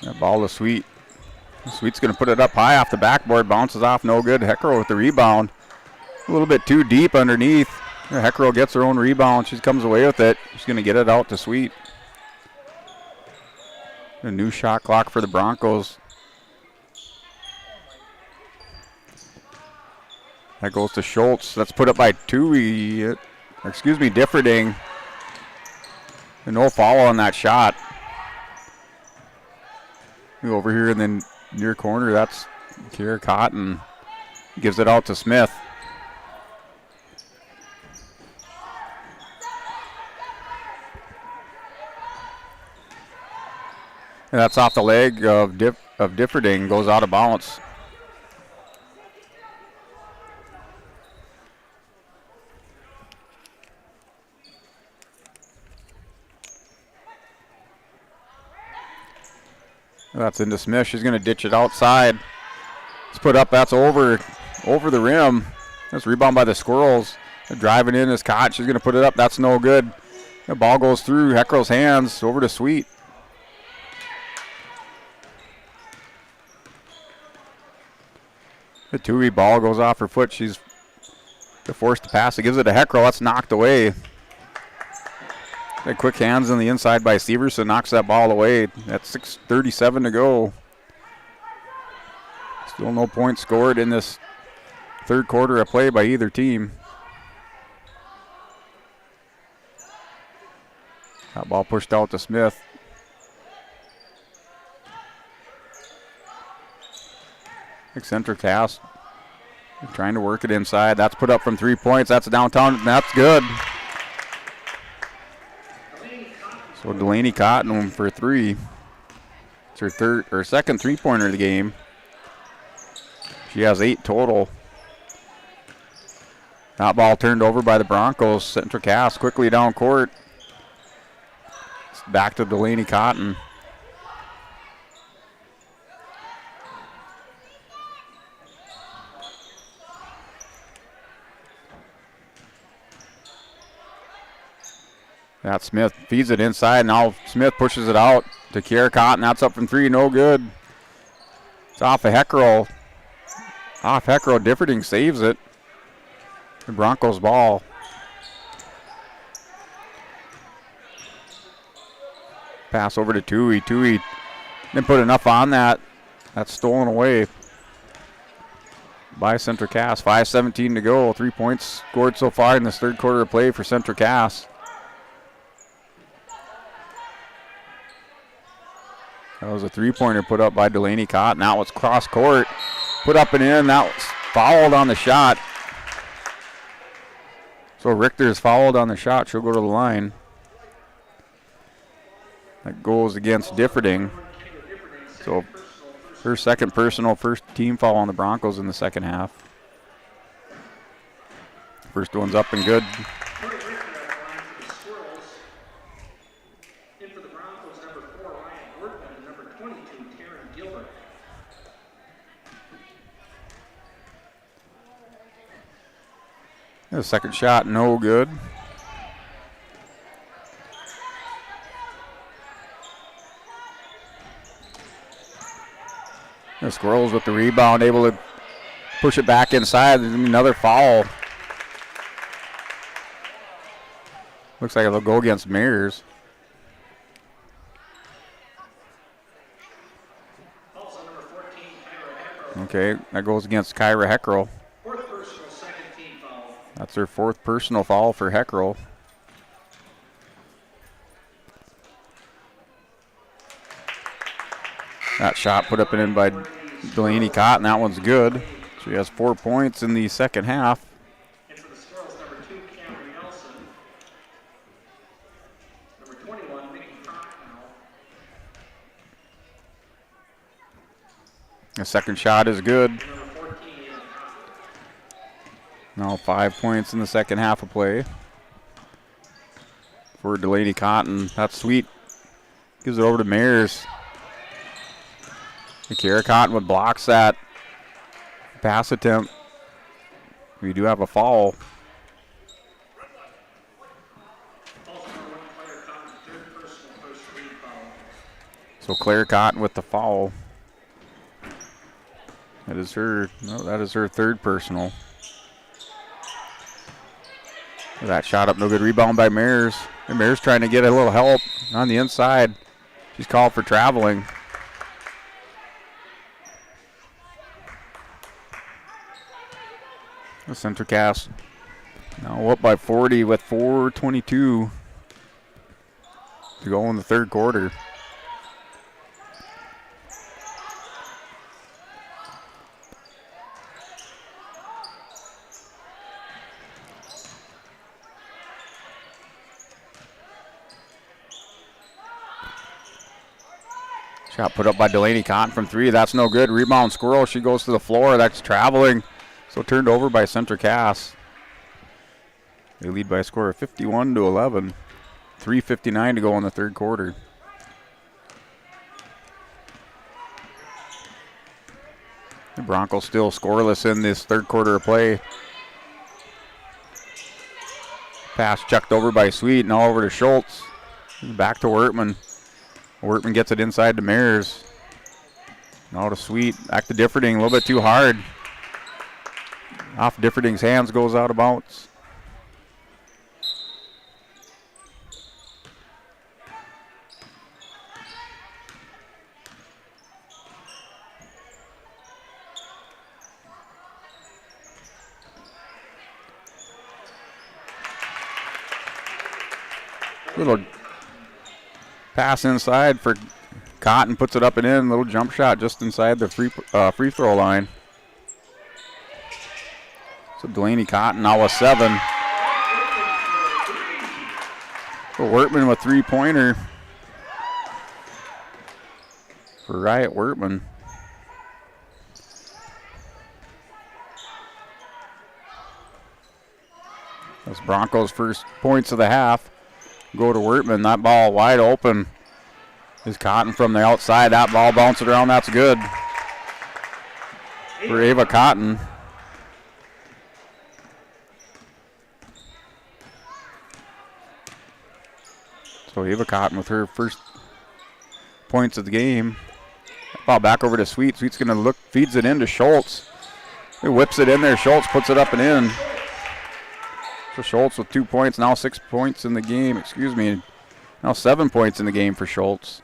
That ball to Sweet. Sweet's going to put it up high off the backboard, bounces off, no good. Heckrell with the rebound. A little bit too deep underneath. Heckrell gets her own rebound. She comes away with it. She's going to get it out to Sweet. A new shot clock for the Broncos. That goes to Schultz. That's put up by Differding. And no foul on that shot. Over here in the near corner, that's Kier Cotton. Gives it out to Smith. And that's off the leg of Differding, goes out of bounds. That's into Smith. She's going to ditch it outside. It's put up. That's over the rim. That's rebound by the Squirrels. They're driving in is Cott. She's going to put it up. That's no good. The ball goes through Heckrell's hands over to Sweet. The Tui ball goes off her foot. She's forced to pass. It gives it to Heckrell. That's knocked away. The quick hands on the inside by Severson knocks that ball away. That's 6:37 to go. Still no points scored in this third quarter of play by either team. That ball pushed out to Smith. Central Cass trying to work it inside. That's put up from 3 points. That's downtown. That's good. So Delaney Cotton for 3. It's her second three-pointer of the game. She has 8 total. That ball turned over by the Broncos. Central Cass quickly down court. It's back to Delaney Cotton. That Smith feeds it inside. Now Smith pushes it out to Kier Cotton. That's up from 3. No good. It's off of Heckrell. Differding saves it. The Broncos ball. Pass over to Tui. Tui didn't put enough on that. That's stolen away by Central Cass. 5:17 to go. 3 points scored so far in this third quarter of play for Central Cass. That was a three-pointer put up by Delaney Cotton. That was cross court. Put up and in. That was fouled on the shot. So Richter's fouled on the shot. She'll go to the line. That goes against Differding. So her second personal, first team foul on the Broncos in the second half. First one's up and good. The second shot, no good. The Squirrels with the rebound, able to push it back inside. Another foul. Looks like it'll go against Mears. Okay, that goes against Kyra Heckrell. That's her fourth personal foul for Heckrell. That shot put up and in by Delaney Cotton. That one's good. She has 4 points in the second half. The second shot is good. Now 5 points in the second half of play for Delaney Cotton. That's sweet. Gives it over to Mears. Kara Cottonwood blocks that pass attempt. We do have a foul. So Claire Cotton with the foul. That is her third personal. That shot up, no good. Rebound by Mears. And Mears trying to get a little help on the inside. She's called for traveling. The Central Cass now up by 40 with 4:22 to go in the third quarter. Shot put up by Delaney Cotton from three. That's no good. Rebound Squirrel. She goes to the floor. That's traveling. So turned over by Central Cass. They lead by a score of 51-11. 3:59 to go in the third quarter. The Broncos still scoreless in this third quarter of play. Pass chucked over by Sweet. Now over to Schultz. Back to Wertman. Wertman gets it inside to Mears. Now to Sweet. Back to Differding. A little bit too hard. Off Differding's hands, goes out of bounds. Little pass inside for Cotton, puts it up and in. Little jump shot just inside the free throw line. So Delaney Cotton now with 7. So Wertman with three-pointer for Riot Wertman. That's Broncos' first points of the half. Go to Wertman. That ball wide open is Cotton from the outside. That ball bouncing around. That's good for Ava Cotton. So Ava Cotton with her first points of the game. Ball back over to Sweet. Sweet's going to look, feeds it into Schultz. He whips it in there. Schultz puts it up and in. So Schultz with 2 points, now 6 points in the game. Excuse me. Now 7 points in the game for Schultz.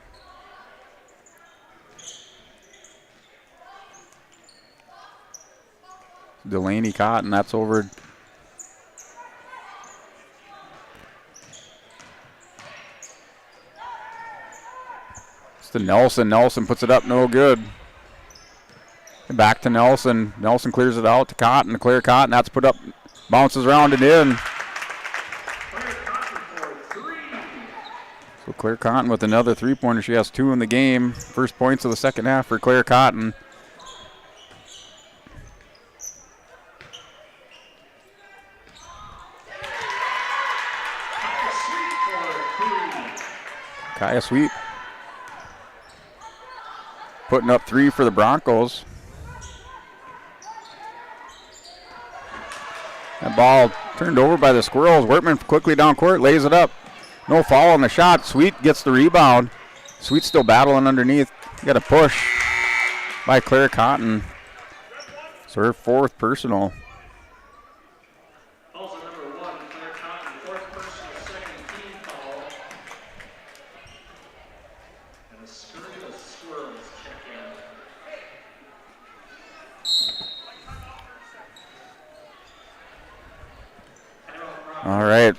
Delaney Cotton, that's over. It's to Nelson. Nelson puts it up, no good. Back to Nelson. Nelson clears it out to Cotton. Claire Cotton, that's put up, bounces around and in. So Claire Cotton with another 3-pointer. She has 2 in the game. First points of the second half for Claire Cotton. Kaya Sweet putting up 3 for the Broncos. That ball turned over by the Squirrels. Wortman quickly down court, lays it up. No foul on the shot. Sweet gets the rebound. Sweet still battling underneath. Got a push by Claire Cotton. So her 4th personal. All right.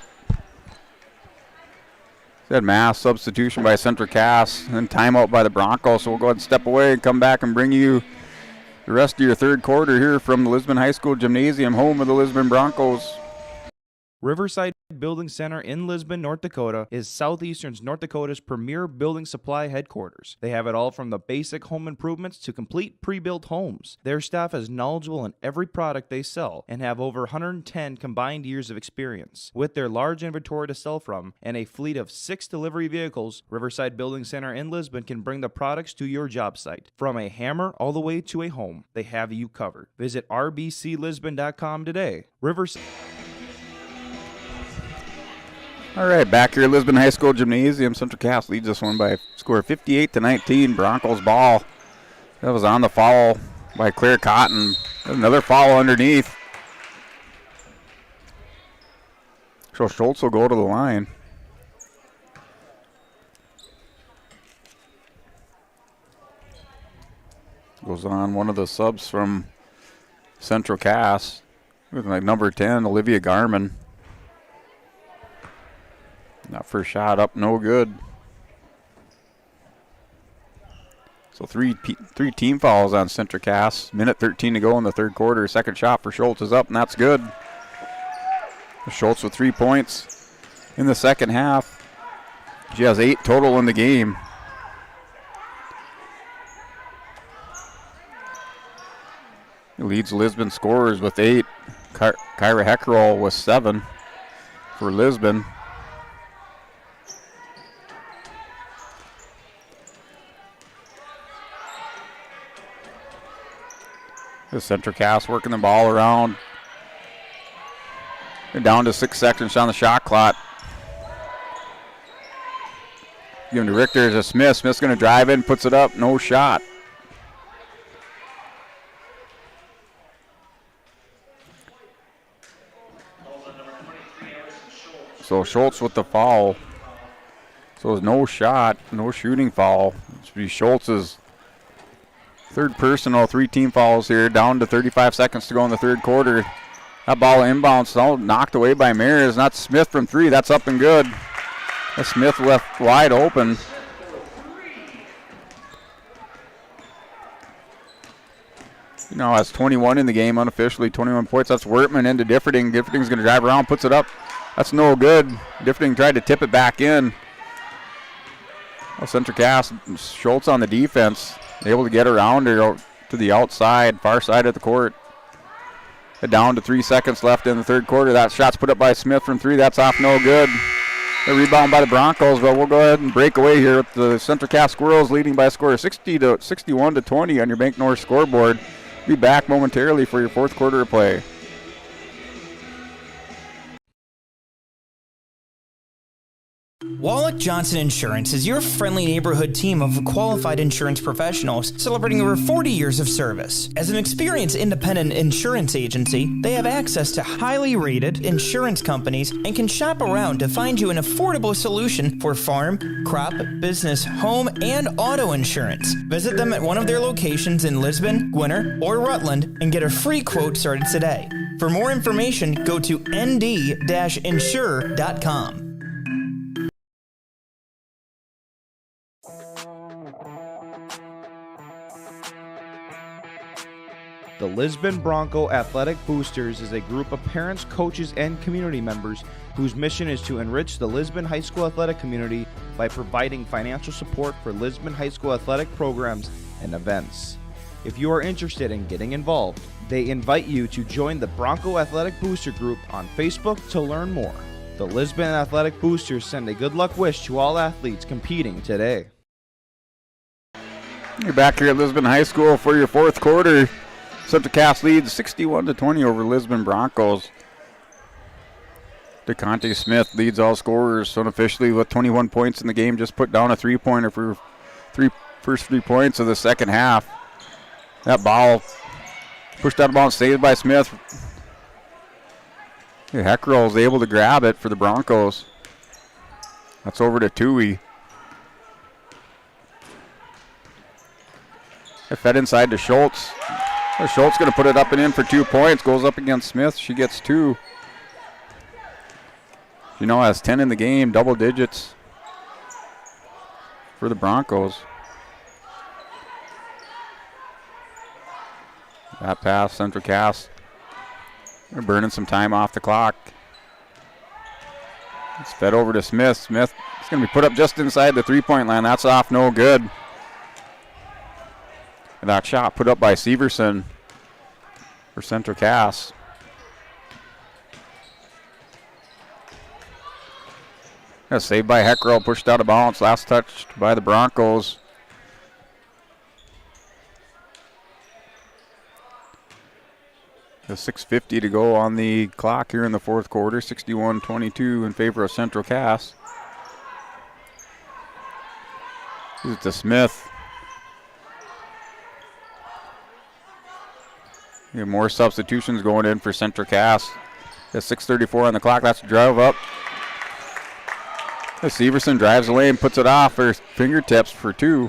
Said mass substitution by Central Cass and timeout by the Broncos. So we'll go ahead and step away and come back and bring you the rest of your third quarter here from the Lisbon High School Gymnasium, home of the Lisbon Broncos. Riverside Building Center in Lisbon, North Dakota is Southeastern North Dakota's premier building supply headquarters. They have it all from the basic home improvements to complete pre-built homes. Their staff is knowledgeable in every product they sell and have over 110 combined years of experience. With their large inventory to sell from and a fleet of 6 delivery vehicles, Riverside Building Center in Lisbon can bring the products to your job site. From a hammer all the way to a home, they have you covered. Visit rbclisbon.com today. Riverside. All right, back here at Lisbon High School Gymnasium. Central Cass leads this one by a score of 58-19. Broncos ball. That was on the foul by Claire Cotton. Another foul underneath. So Schultz will go to the line. Goes on one of the subs from Central Cass with like number 10, Olivia Garman. That first shot up, no good. So three team fouls on Central Cass. Minute 13 to go in the third quarter. Second shot for Schultz is up, and that's good. Schultz with 3 points in the second half. She has 8 total in the game. He leads Lisbon scorers with 8. Kyra Heckerol with 7 for Lisbon. The Central Cass working the ball around. They're down to 6 seconds on the shot clock. Giving to Richter to Smith. Smith's going to drive in, puts it up, no shot. So Schultz with the foul. So it's no shot, no shooting foul. It should be Schultz's third personal, 3 team fouls here, down to 35 seconds to go in the third quarter. That ball inbounds, all knocked away by Mears. Not Smith from 3, that's up and good. That Smith left wide open. You know, has 21 in the game, unofficially 21 points. That's Wertman into Differding. Differding's going to drive around, puts it up. That's no good. Differding tried to tip it back in. Well, Central Cass, Schultz on the defense, able to get around her to the outside, far side of the court. Down to 3 seconds left in the third quarter. That shot's put up by Smith from 3. That's off, no good. A rebound by the Broncos, but we'll go ahead and break away here with the Central Cass Squirrels leading by a score of 61-20 on your Bank North scoreboard. Be back momentarily for your fourth quarter of play. Wallach Johnson Insurance is your friendly neighborhood team of qualified insurance professionals celebrating over 40 years of service. As an experienced independent insurance agency, they have access to highly rated insurance companies and can shop around to find you an affordable solution for farm, crop, business, home, and auto insurance. Visit them at one of their locations in Lisbon, Gwinner, or Rutland and get a free quote started today. For more information, go to nd-insure.com. The Lisbon Bronco Athletic Boosters is a group of parents, coaches, and community members whose mission is to enrich the Lisbon High School athletic community by providing financial support for Lisbon High School athletic programs and events. If you are interested in getting involved, they invite you to join the Bronco Athletic Booster Group on Facebook to learn more. The Lisbon Athletic Boosters send a good luck wish to all athletes competing today. You're back here at Lisbon High School for your fourth quarter. Central Cass leads 61-20 over Lisbon Broncos. DeConte Smith leads all scorers unofficially with 21 points in the game. Just put down a three-pointer for first 3 points of the second half. That ball pushed out of bounds, saved by Smith. Heckrell is able to grab it for the Broncos. That's over to Tui. It fed inside to Schultz. Schultz going to put it up and in for 2 points. Goes up against Smith. She gets 2. She now has 10 in the game, double digits for the Broncos. That pass, Central Cass. They're burning some time off the clock. It's fed over to Smith. Smith is going to be put up just inside the three-point line. That's off, no good. And that shot put up by Severson for Central Cass. That's saved by Heckrell, pushed out of bounds. Last touched by the Broncos. There's 6:50 to go on the clock here in the fourth quarter. 61-22 in favor of Central Cass. Here's to Smith. You have more substitutions going in for Central Cass. There's 6:34 on the clock. That's a drive up. Severson drives away and puts it off her fingertips for 2.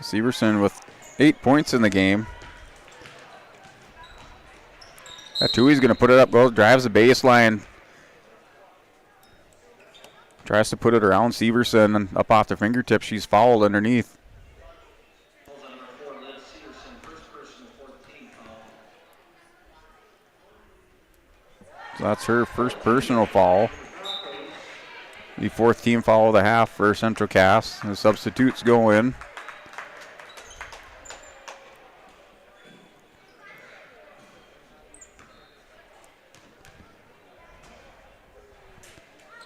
Severson with 8 points in the game. That Tui's going to put it up, goes, drives the baseline. Tries to put it around Severson and up off the fingertips. She's fouled underneath. So that's her first personal foul. The fourth team foul of the half for Central Cass. The substitutes go in.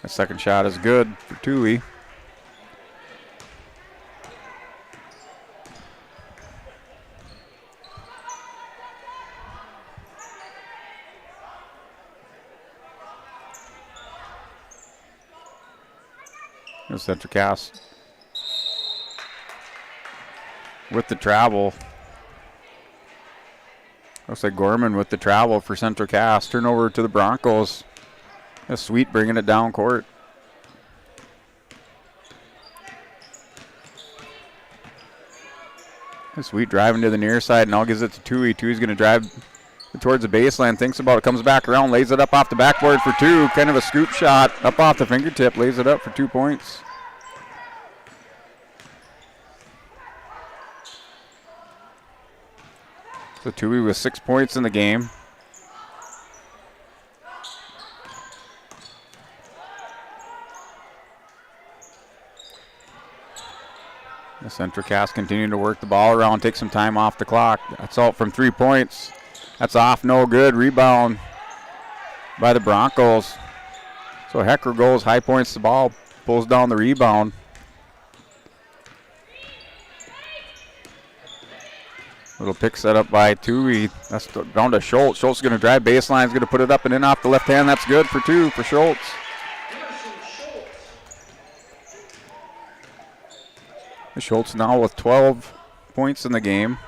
The second shot is good for Tui. Here's Central Cass with the travel. Looks like Gorman with the travel for Central Cass. Turnover to the Broncos. Sweet bringing it down court. Sweet driving to the near side, now gives it to Tui. Tui's going to drive towards the baseline, thinks about it, comes back around, lays it up off the backboard for 2. Kind of a scoop shot up off the fingertip, lays it up for 2 points. So Tui with 6 points in the game. The Central Cass continuing to work the ball around, take some time off the clock. That's out from 3 points. That's off, no good. Rebound by the Broncos. So Hecker goes, high points the ball, pulls down the rebound. Little pick set up by Tui. That's down to Schultz. Schultz is going to drive baseline, is going to put it up and in off the left hand. That's good for 2 for Schultz. Schultz now with 12 points in the game.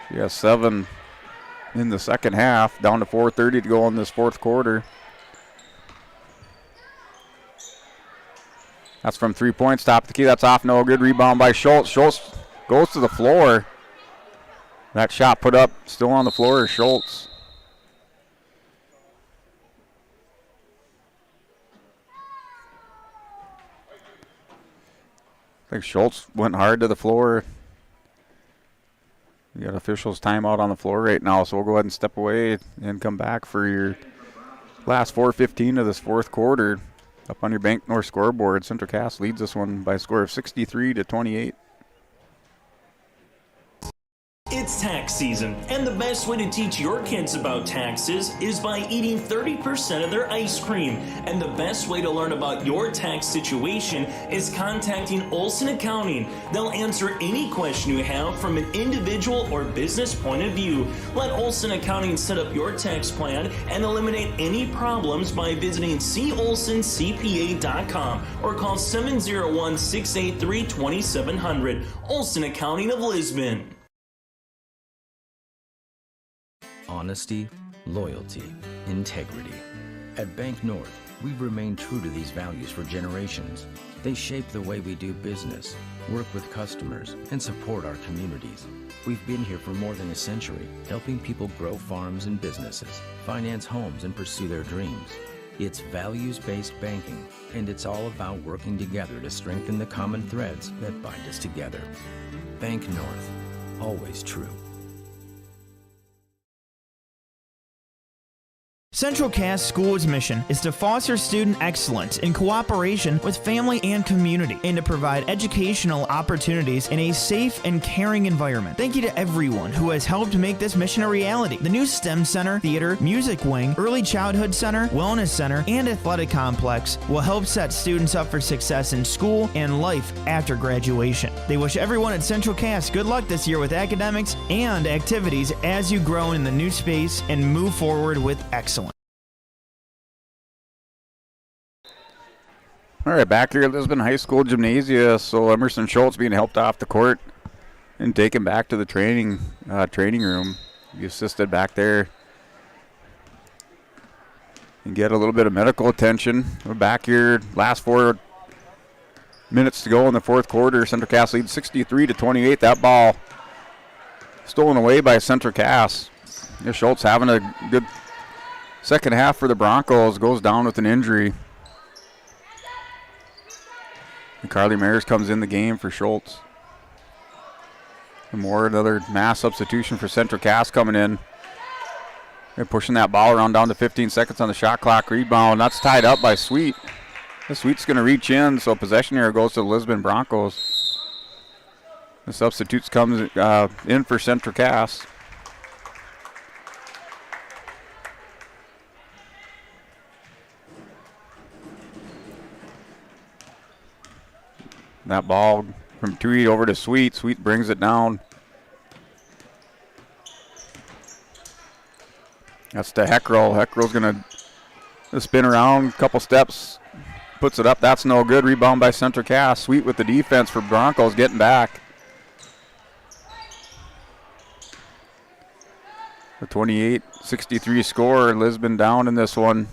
She has 7 in the second half, down to 4:30 to go in this fourth quarter. That's from 3 points, top of the key. That's off, no good. Rebound by Schultz. Schultz goes to the floor. That shot put up, still on the floor is Schultz. I think Schultz went hard to the floor. You got officials timeout on the floor right now, so we'll go ahead and step away and come back for your last 4:15 of this fourth quarter. Up on your Bank North scoreboard, Central Cass leads this one by a score of 63-28. It's tax season, and the best way to teach your kids about taxes is by eating 30% of their ice cream. And the best way to learn about your tax situation is contacting Olson Accounting. They'll answer any question you have from an individual or business point of view. Let Olson Accounting set up your tax plan and eliminate any problems by visiting colsoncpa.com or call 701-683-2700. Olson Accounting of Lisbon. Honesty, loyalty, integrity. At Bank North, we've remained true to these values for generations. They shape the way we do business, work with customers, and support our communities. We've been here for more than a century, helping people grow farms and businesses, finance homes, and pursue their dreams. It's values-based banking, and it's all about working together to strengthen the common threads that bind us together. Bank North, always true. Central Cass School's mission is to foster student excellence in cooperation with family and community and to provide educational opportunities in a safe and caring environment. Thank you to everyone who has helped make this mission a reality. The new STEM Center, Theater, Music Wing, Early Childhood Center, Wellness Center, and Athletic Complex will help set students up for success in school and life after graduation. They wish everyone at Central Cass good luck this year with academics and activities as you grow in the new space and move forward with excellence. All right, back here at Lisbon High School Gymnasia. So Emerson Schultz being helped off the court and taken back to the training room. He assisted back there and get a little bit of medical attention. We're back here, last 4 minutes to go in the fourth quarter. Central Cass leads 63-28. That ball stolen away by Central Cass. Schultz having a good second half for the Broncos, goes down with an injury. And Carly Mayers comes in the game for Schultz. And more, another mass substitution for Central Cass coming in. They're pushing that ball around down to 15 seconds on the shot clock. Rebound, that's tied up by Sweet. The Sweet's going to reach in, so possession here goes to the Lisbon Broncos. The substitutes comes in for Central Cass. That ball from Tweed over to Sweet. Sweet brings it down. That's to Heckrell. Heckrell's going to spin around a couple steps. Puts it up. That's no good. Rebound by Central Cass. Sweet with the defense for Broncos getting back. The 28-63 score. Lisbon down in this one.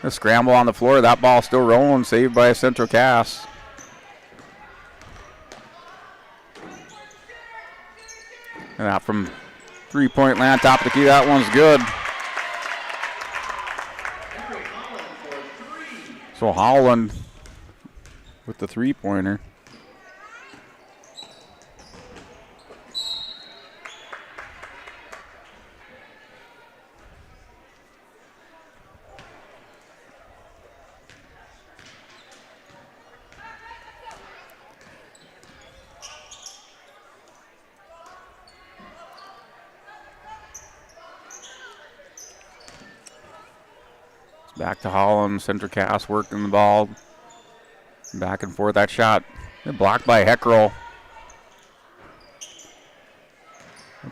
A scramble on the floor. That ball still rolling. Saved by Central Cass. And that from three-point land, top of the key. That one's good. So Holland with the three-pointer. Back to Holland. Central Cass working the ball. Back and forth. That shot blocked by Heckrell.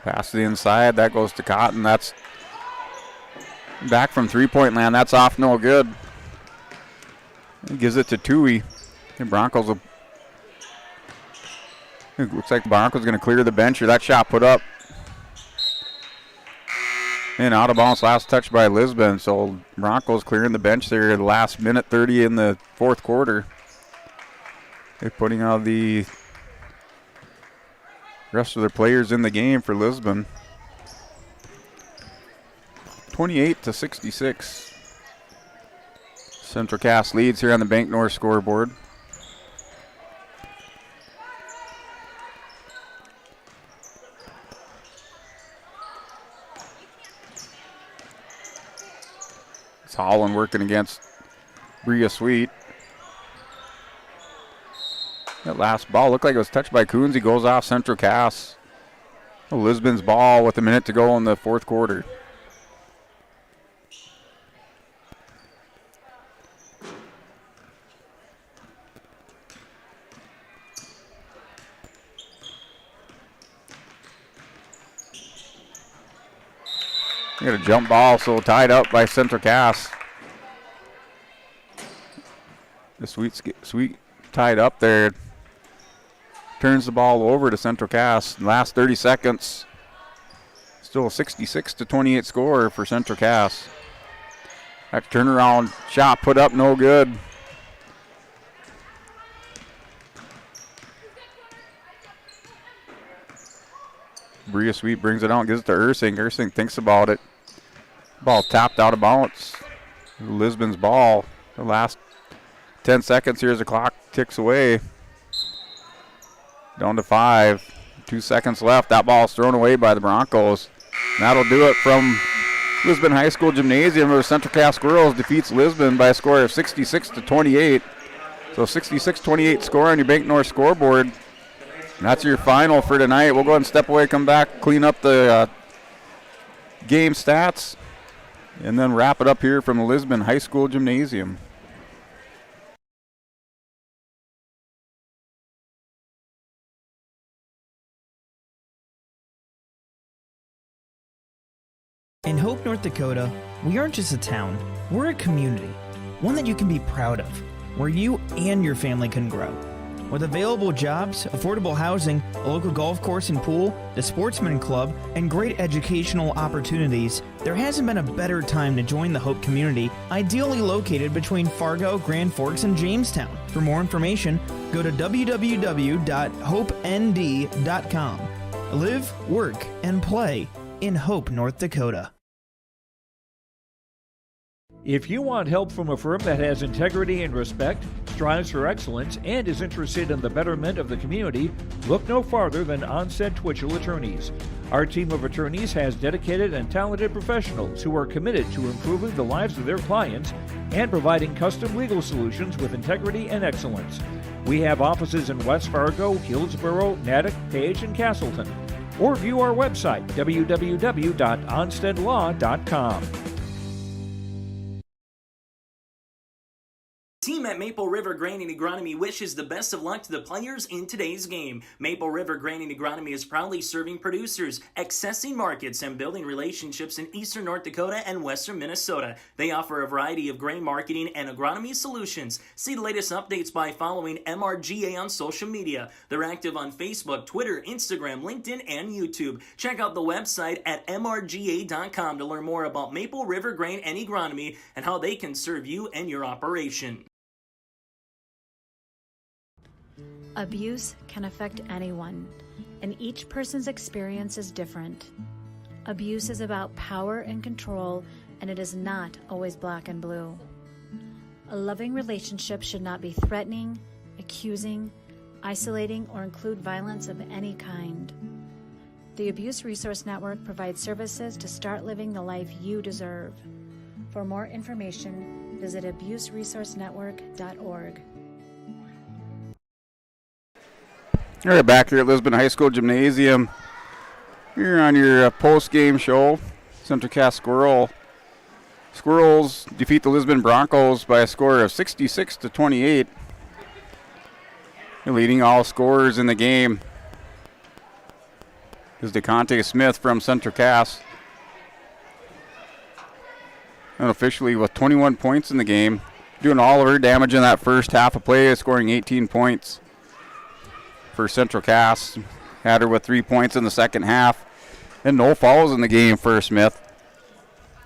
Pass to the inside. That goes to Cotton. That's back from three-point land. That's off, no good. He gives it to Tui. And Broncos will. It looks like the Broncos going to clear the bench here. That shot put up. And out of bounds, last touch by Lisbon. So Broncos clearing the bench there the last minute 30 in the fourth quarter. They're putting out the rest of their players in the game for Lisbon. 28-66. Central Cass leads here on the Bank North scoreboard. It's Holland working against Bria Sweet. That last ball looked like it was touched by Coons. He goes off Central Cass. Lisbon's ball with a minute to go in the fourth quarter. Got a jump ball, so tied up by Central Cass. The Sweet tied up there. Turns the ball over to Central Cass. Last 30 seconds. Still a 66-28 score for Central Cass. That turnaround shot put up, no good. Bria Sweet brings it out, gives it to Ursing. Ursing thinks about it. Ball tapped out of bounds. Lisbon's ball. The last 10 seconds here as the clock ticks away. Down to 5. 2 seconds left. That ball's thrown away by the Broncos. And that'll do it from Lisbon High School Gymnasium, where Central Cass Squirrels defeats Lisbon by a score of 66-28. So 66-28 score on your Bank North scoreboard. And that's your final for tonight. We'll go ahead and step away, come back, clean up the game stats, and then wrap it up here from the Lisbon High School Gymnasium. In Hope, North Dakota, we aren't just a town, we're a community, one that you can be proud of, where you and your family can grow. With available jobs, affordable housing, a local golf course and pool, the Sportsman Club, and great educational opportunities, there hasn't been a better time to join the Hope community, ideally located between Fargo, Grand Forks, and Jamestown. For more information, go to www.hopend.com. Live, work, and play in Hope, North Dakota. If you want help from a firm that has integrity and respect, strives for excellence, and is interested in the betterment of the community, look no farther than Onset Twitchell Attorneys. Our team of attorneys has dedicated and talented professionals who are committed to improving the lives of their clients and providing custom legal solutions with integrity and excellence. We have offices in West Fargo, Hillsborough, Natick, Page, and Castleton. Or view our website, www.onstedlaw.com. Team at Maple River Granite Agronomy wishes the best of luck to the players in today's game. Maple River Granite Agronomy is proudly serving producers, accessing markets, and building relationships in eastern North Dakota and western Minnesota. They offer a variety of grain marketing and agronomy solutions. See the latest updates by following MRGA on social media. They're active on Facebook, Twitter, Instagram, LinkedIn, and YouTube. Check out the website at mrga.com to learn more about Maple River Grain and Agronomy and how they can serve you and your operation. Abuse can affect anyone, and each person's experience is different. Abuse is about power and control, and it is not always black and blue. A loving relationship should not be threatening, accusing, isolating, or include violence of any kind. The Abuse Resource Network provides services to start living the life you deserve. For more information, visit abuseresourcenetwork.org. All right, back here at Lisbon High School Gymnasium. Here on your post-game show, Central Cass Squirrels defeat the Lisbon Broncos by a score of 66-28. Leading all scorers in the game is DeConte Smith from Central Cass. Unofficially with 21 points in the game. doing all of her damage in that first half of play, scoring 18 points for Central Cass. Had her with 3 points in the second half. And no fouls in the game for Smith.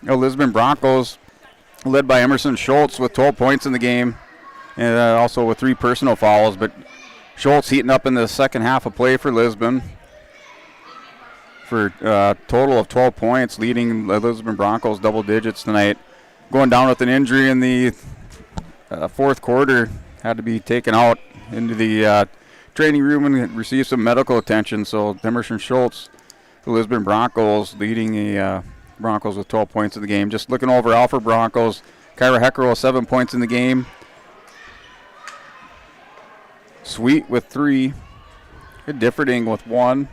The Lisbon Broncos led by Emerson Schultz with 12 points in the game, and also with 3 personal fouls. But Schultz heating up in the second half of play for Lisbon for a total of 12 points, leading the Lisbon Broncos double digits tonight. Going down with an injury in the fourth quarter, had to be taken out into the training room and receive some medical attention. So Emerson Schultz, the Lisbon Broncos, leading the Broncos with 12 points in the game. Just looking overall for Broncos, Kyra Hecker with 7 points in the game. Sweet with 3. Differding with 1.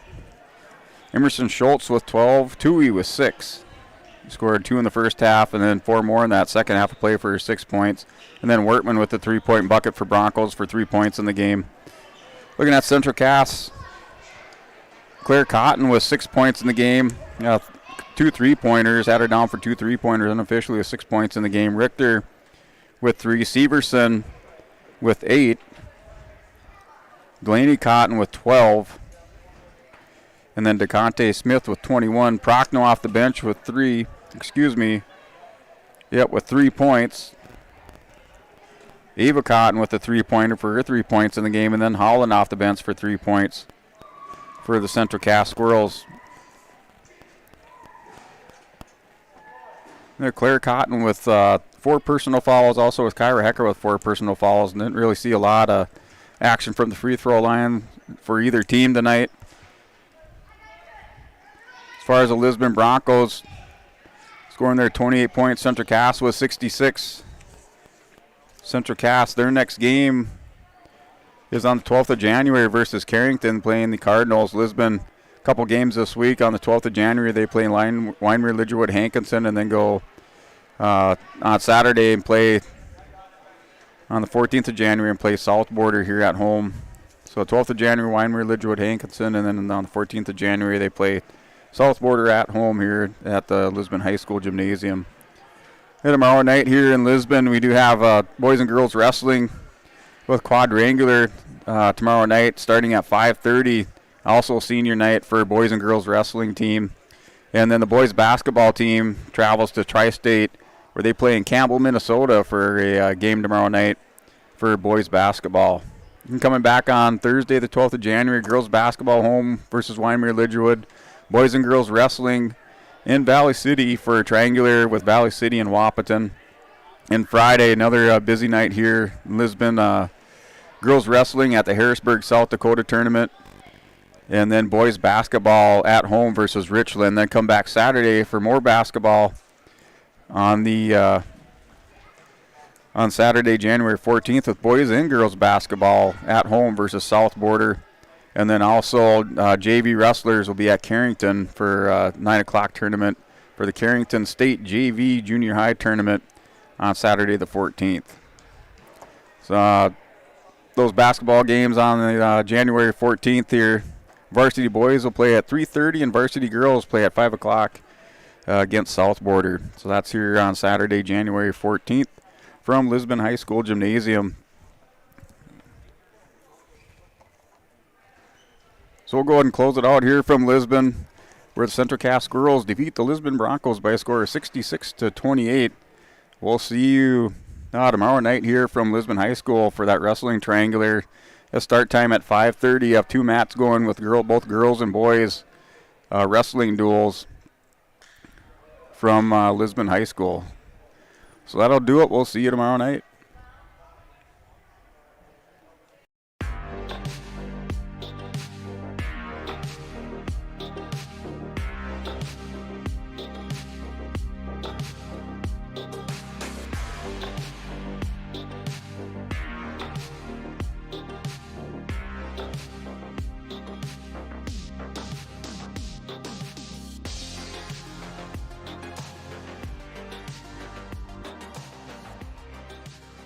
Emerson Schultz with 12. Tui with 6. Scored 2 in the first half and then 4 more in that second half of play for 6 points. And then Wertman with the 3-point bucket for Broncos for 3 points in the game. Looking at Central Cass, Claire Cotton with 6 points in the game. 2 3-pointers, had her down for 2 3-pointers, unofficially with 6 points in the game. Richter with 3. Severson with 8. Delaney Cotton with 12. And then DeConte Smith with 21. Prochnow off the bench with 3. With 3 points. Ava Cotton with a 3-pointer for her 3 points in the game. And then Holland off the bench for 3 points for the Central Cass Squirrels. Claire Cotton with 4 personal fouls, also with Kyra Hecker with 4 personal fouls. And didn't really see a lot of action from the free throw line for either team tonight. As far as the Lisbon Broncos, scoring their 28 points, Central Cass with 66. Central Cass, their next game is on the 12th of January versus Carrington, playing the Cardinals. Lisbon, a couple games this week. On the 12th of January, they play Winery Lidgerwood Hankinson, and then go on Saturday and play on the 14th of January and play South Border here at home. So 12th of January, Winery Lidgerwood Hankinson, and then on the 14th of January, they play South Border at home here at the Lisbon High School Gymnasium. And tomorrow night here in Lisbon, we do have boys and girls wrestling with Quadrangular tomorrow night starting at 5:30. Also senior night for boys and girls wrestling team. And then the boys basketball team travels to Tri-State, where they play in Campbell, Minnesota for a game tomorrow night for boys basketball. And coming back on Thursday, the 12th of January, girls basketball home versus Winery Lidgerwood. Boys and girls wrestling in Valley City for a triangular with Valley City and Wahpeton. And Friday, another busy night here in Lisbon. Girls wrestling at the Harrisburg, South Dakota tournament. And then boys basketball at home versus Richland. Then come back Saturday for more basketball on the on Saturday, January 14th, with boys and girls basketball at home versus South Border. And then also JV wrestlers will be at Carrington for a 9 o'clock tournament for the Carrington State JV Junior High tournament on Saturday the 14th. So those basketball games on the January 14th here. Varsity boys will play at 3:30 and varsity girls play at 5 o'clock against South Border. So that's here on Saturday, January 14th from Lisbon High School Gymnasium. So we'll go ahead and close it out here from Lisbon, where the Central Cass girls defeat the Lisbon Broncos by a score of 66-28. We'll see you tomorrow night here from Lisbon High School for that wrestling triangular. A start time at 5:30. You have 2 mats going with both girls and boys wrestling duels from Lisbon High School. So that'll do it. We'll see you tomorrow night.